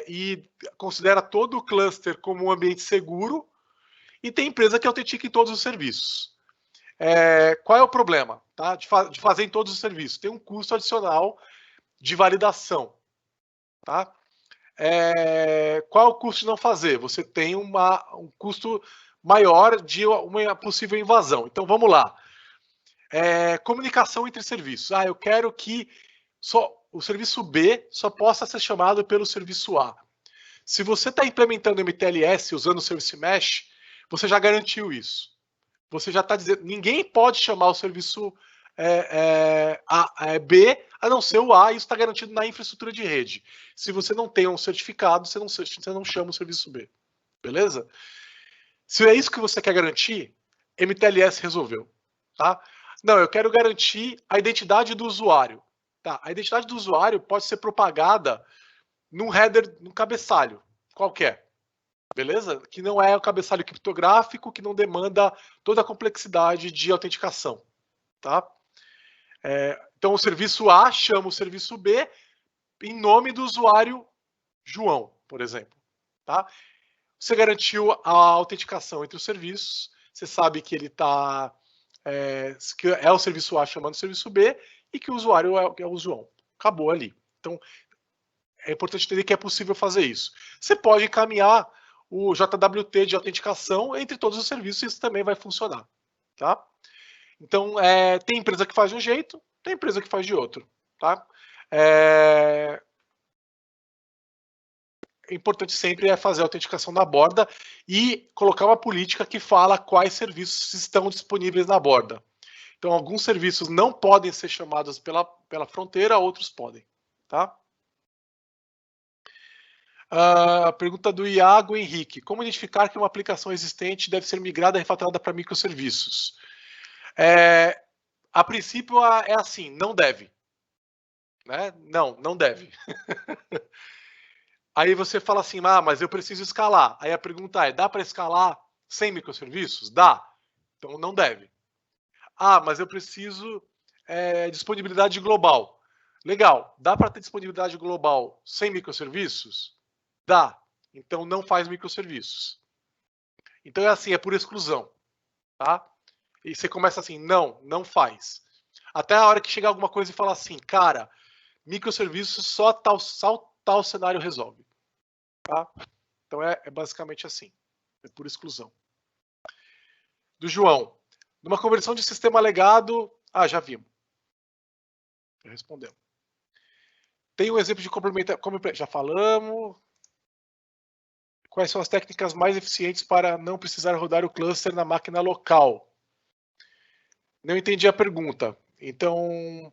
E considera todo o cluster como um ambiente seguro. E tem empresa que autentica em todos os serviços. Qual é o problema, tá? De fazer em todos os serviços? Tem um custo adicional de validação, tá? Qual é o custo de não fazer? Você tem um custo maior de uma possível invasão. Então, vamos lá. Comunicação entre serviços. Eu quero que o serviço B só possa ser chamado pelo serviço A. Se você está implementando MTLS usando o Service Mesh, você já garantiu isso. Você já está dizendo, ninguém pode chamar o serviço B a não ser o A, e isso está garantido na infraestrutura de rede. Se você não tem um certificado, você não chama o serviço B. Beleza? Se é isso que você quer garantir, MTLS resolveu. Tá? Não, eu quero garantir a identidade do usuário. Tá? A identidade do usuário pode ser propagada num header, num cabeçalho qualquer. Beleza? Que não é o cabeçalho criptográfico, que não demanda toda a complexidade de autenticação. Tá? Então, o serviço A chama o serviço B em nome do usuário João, por exemplo. Tá? Você garantiu a autenticação entre os serviços, você sabe que ele está... que é o serviço A chamando o serviço B e que o usuário é o João. Acabou ali. Então, é importante entender que é possível fazer isso. Você pode encaminhar o JWT de autenticação entre todos os serviços e isso também vai funcionar. Tá? Então, tem empresa que faz de um jeito, tem empresa que faz de outro. Tá? Importante sempre é fazer a autenticação na borda e colocar uma política que fala quais serviços estão disponíveis na borda. Então, alguns serviços não podem ser chamados pela fronteira, outros podem. Tá? A pergunta do Iago Henrique. Como identificar que uma aplicação existente deve ser migrada e refatorada para microserviços? A princípio é assim, não deve. Né? Não deve. Aí você fala assim, mas eu preciso escalar. Aí a pergunta é, dá para escalar sem microserviços? Dá. Então não deve. Mas eu preciso disponibilidade global. Legal. Dá para ter disponibilidade global sem microserviços? Dá. Então não faz microserviços. Então é assim, é por exclusão. Tá? E você começa assim, não faz. Até a hora que chegar alguma coisa e falar assim, cara, microserviços só tal cenário resolve. Tá? Então é basicamente assim, é por exclusão. Do João, numa conversão de sistema legado, já vimos. Já respondemos. Tem um exemplo de complementar, já falamos. Quais são as técnicas mais eficientes para não precisar rodar o cluster na máquina local? Não entendi a pergunta. Então,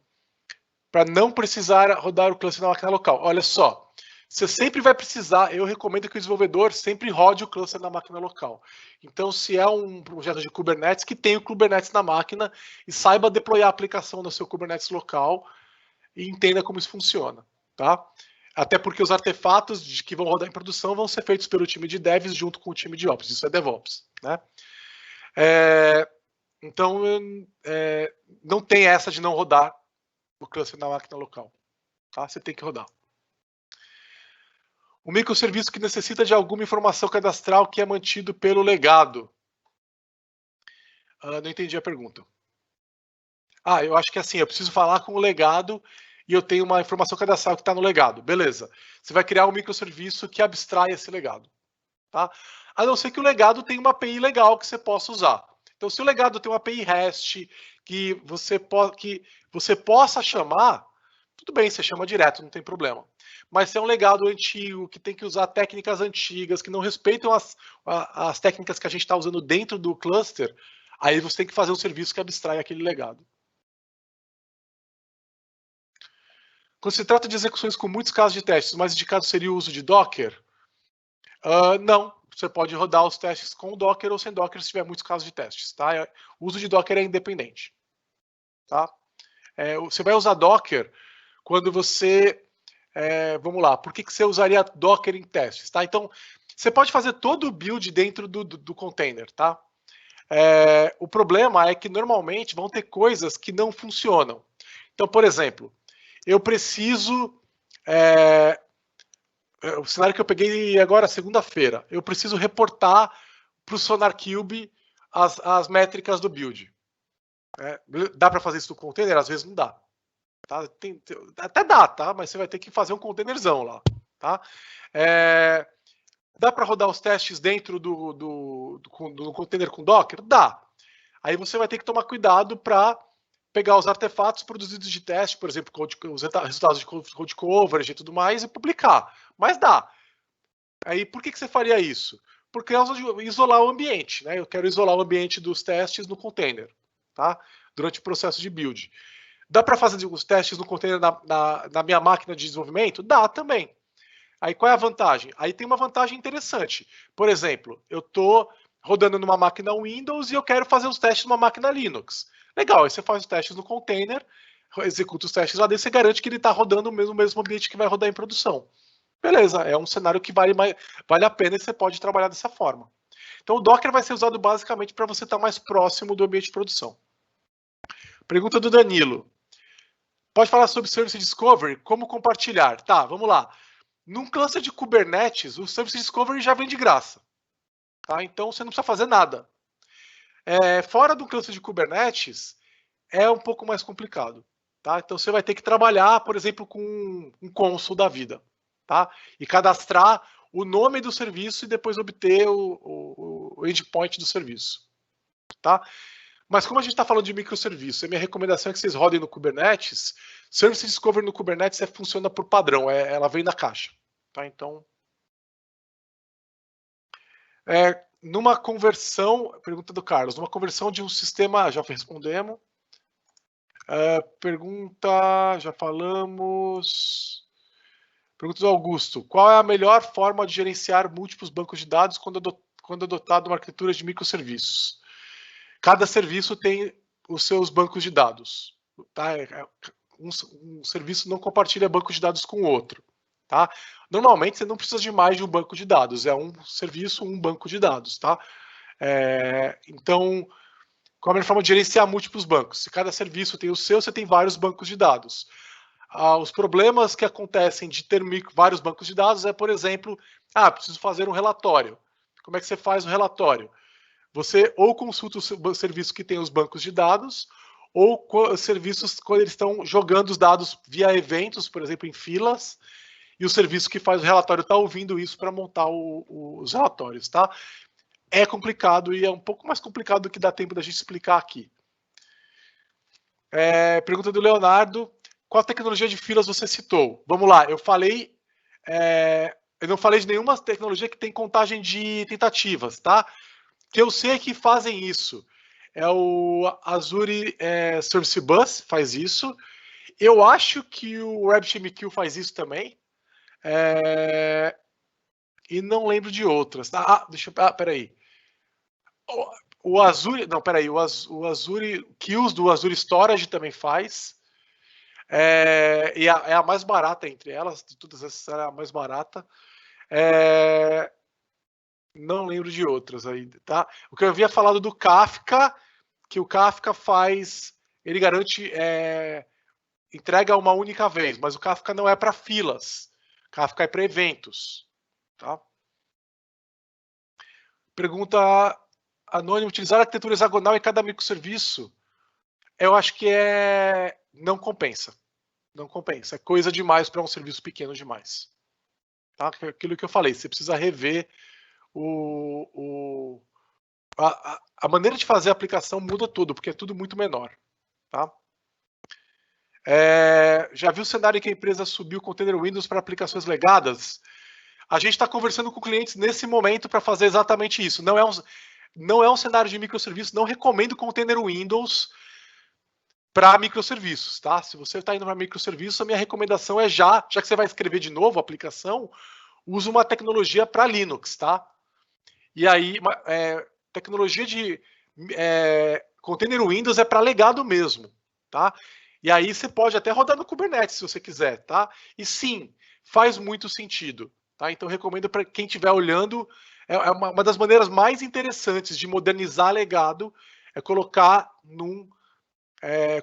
para não precisar rodar o cluster na máquina local. Olha só, você sempre vai precisar, eu recomendo que o desenvolvedor sempre rode o cluster na máquina local. Então, se é um projeto de Kubernetes, que tenha o Kubernetes na máquina e saiba deployar a aplicação no seu Kubernetes local e entenda como isso funciona. Tá? Até porque os artefatos que vão rodar em produção vão ser feitos pelo time de devs junto com o time de ops. Isso é DevOps. Né? Então, não tem essa de não rodar o cluster na máquina local. Tá? Você tem que rodar. Um microserviço que necessita de alguma informação cadastral que é mantido pelo legado. Não entendi a pergunta. Eu acho que assim, eu preciso falar com o legado e eu tenho uma informação cadastral que está no legado. Beleza. Você vai criar um microserviço que abstrai esse legado. Tá? A não ser que o legado tenha uma API legal que você possa usar. Então, se o legado tem uma API REST que você possa chamar, tudo bem, você chama direto, não tem problema. Mas se é um legado antigo, que tem que usar técnicas antigas, que não respeitam as técnicas que a gente está usando dentro do cluster, aí você tem que fazer um serviço que abstrai aquele legado. Quando se trata de execuções com muitos casos de testes, o mais indicado seria o uso de Docker? Não, você pode rodar os testes com Docker ou sem Docker se tiver muitos casos de testes. Tá? O uso de Docker é independente. Tá? Você vai usar Docker quando você... vamos lá, por que você usaria Docker em testes? Tá? Então, você pode fazer todo o build dentro do container. Tá? O problema é que normalmente vão ter coisas que não funcionam. Então, por exemplo, eu preciso... o cenário que eu peguei agora, segunda-feira, eu preciso reportar para o SonarQube as métricas do build. Dá para fazer isso no container? Às vezes não dá. Tá? Até dá, tá? Mas você vai ter que fazer um containerzão lá. Tá? Dá para rodar os testes dentro do container com Docker? Dá. Aí você vai ter que tomar cuidado para pegar os artefatos produzidos de teste, por exemplo, os resultados de code coverage e tudo mais, e publicar. Mas dá. Aí, por que você faria isso? por causa de isolar o ambiente, né? Eu quero isolar o ambiente dos testes no container, tá? Durante o processo de build. Dá para fazer os testes no container na minha máquina de desenvolvimento? Dá também. Aí qual é a vantagem? Aí tem uma vantagem interessante. Por exemplo, eu estou rodando numa máquina Windows e eu quero fazer os testes numa máquina Linux. Legal, aí você faz os testes no container, executa os testes lá dentro, você garante que ele está rodando no mesmo ambiente que vai rodar em produção. Beleza, é um cenário que vale a pena e você pode trabalhar dessa forma. Então o Docker vai ser usado basicamente para você estar mais próximo do ambiente de produção. Pergunta do Danilo. Pode falar sobre Service Discovery? Como compartilhar? Tá, vamos lá. Num cluster de Kubernetes, o Service Discovery já vem de graça. Tá? Então você não precisa fazer nada. Fora do cluster de Kubernetes, é um pouco mais complicado. Tá? Então você vai ter que trabalhar, por exemplo, com um console da vida. Tá? E cadastrar o nome do serviço e depois obter o endpoint do serviço. Tá? Mas como a gente está falando de microserviço, a minha recomendação é que vocês rodem no Kubernetes. Service Discovery no Kubernetes funciona por padrão, ela vem na caixa. Tá? Então, numa conversão, pergunta do Carlos, numa conversão de um sistema, já respondemos. Pergunta, já falamos. Pergunta do Augusto, qual é a melhor forma de gerenciar múltiplos bancos de dados quando adotado uma arquitetura de microserviços? Cada serviço tem os seus bancos de dados. Tá? Um serviço não compartilha banco de dados com o outro. Tá? Normalmente você não precisa de mais de um banco de dados, é um serviço, um banco de dados. Tá? Então, qual a melhor forma de gerenciar múltiplos bancos? Se cada serviço tem o seu, você tem vários bancos de dados. Os problemas que acontecem de ter vários bancos de dados por exemplo, preciso fazer um relatório. Como é que você faz o relatório? Você ou consulta o serviço que tem os bancos de dados, ou serviços quando eles estão jogando os dados via eventos, por exemplo, em filas, e o serviço que faz o relatório está ouvindo isso para montar os relatórios. Tá? É complicado e é um pouco mais complicado do que dá tempo da gente explicar aqui. Pergunta do Leonardo. Qual tecnologia de filas você citou? Vamos lá, eu não falei de nenhuma tecnologia que tem contagem de tentativas, tá? Que eu sei que fazem isso. O Azure Service Bus faz isso. Eu acho que o RabbitMQ faz isso também. E não lembro de outras. Tá? Peraí. O Azure... Não, peraí. O Azure Queues do Azure Storage também faz. E é a mais barata entre elas, de todas essas é a mais barata. Não lembro de outras aí, tá? O que eu havia falado do Kafka, que o Kafka faz, ele garante entrega uma única vez, mas o Kafka não é para filas, o Kafka é para eventos, tá? Pergunta anônima, utilizar a arquitetura hexagonal em cada microserviço, eu acho que não compensa. Não compensa. É coisa demais para um serviço pequeno demais. Tá? Aquilo que eu falei, você precisa rever a maneira de fazer a aplicação muda tudo, porque é tudo muito menor. Tá? Já viu o cenário em que a empresa subiu o container Windows para aplicações legadas? A gente está conversando com clientes nesse momento para fazer exatamente isso. Não é um cenário de microserviço, não recomendo container Windows para microserviços, tá? Se você está indo para microserviços, a minha recomendação é já que você vai escrever de novo a aplicação, use uma tecnologia para Linux, tá? E aí, tecnologia de container Windows é para legado mesmo, tá? E aí você pode até rodar no Kubernetes se você quiser, tá? E sim, faz muito sentido, tá? Então recomendo para quem estiver olhando, uma das maneiras mais interessantes de modernizar legado é colocar num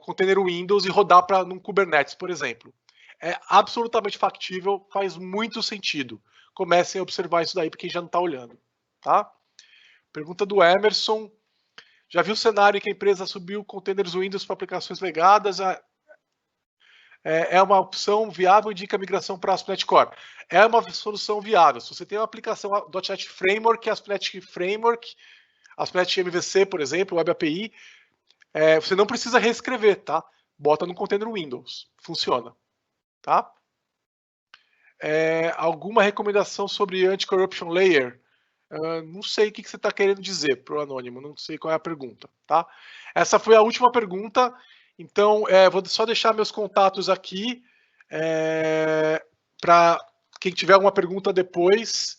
container Windows e rodar num Kubernetes, por exemplo. É absolutamente factível, faz muito sentido. Comecem a observar isso daí para quem já não está olhando, tá? Pergunta do Emerson. Já viu o cenário em que a empresa subiu containers Windows para aplicações legadas? É uma opção viável, indica a migração para ASP.NET Core. É uma solução viável. Se você tem uma aplicação .NET Framework, ASP.NET Framework, ASP.NET MVC, por exemplo, Web API, você não precisa reescrever, tá? Bota no container Windows. Funciona. Tá? Alguma recomendação sobre Anti-Corruption Layer? Não sei o que você está querendo dizer pro anônimo, não sei qual é a pergunta, tá? Essa foi a última pergunta, então vou só deixar meus contatos aqui para quem tiver alguma pergunta depois.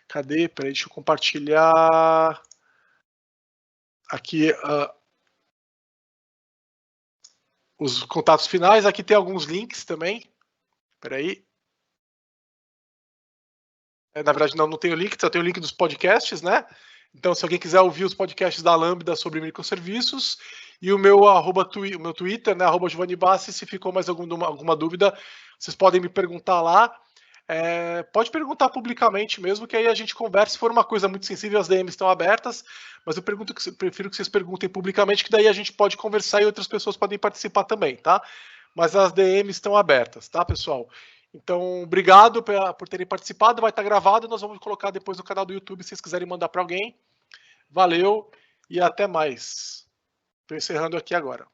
Cadê? Peraí, deixa eu compartilhar aqui os contatos finais. Aqui tem alguns links também. Peraí. Na verdade, não tem o link, só tem o link dos podcasts, né? Então, se alguém quiser ouvir os podcasts da Lambda sobre microserviços, e o meu meu Twitter, né, @Giovanni Bassi, se ficou mais alguma dúvida, vocês podem me perguntar lá. Pode perguntar publicamente mesmo, que aí a gente conversa. Se for uma coisa muito sensível, as DMs estão abertas, mas eu prefiro que vocês perguntem publicamente, que daí a gente pode conversar e outras pessoas podem participar também, tá? Mas as DMs estão abertas, tá, pessoal? Então, obrigado por terem participado. Vai estar gravado, nós vamos colocar depois no canal do YouTube, se vocês quiserem mandar para alguém. Valeu e até mais. Estou encerrando aqui agora.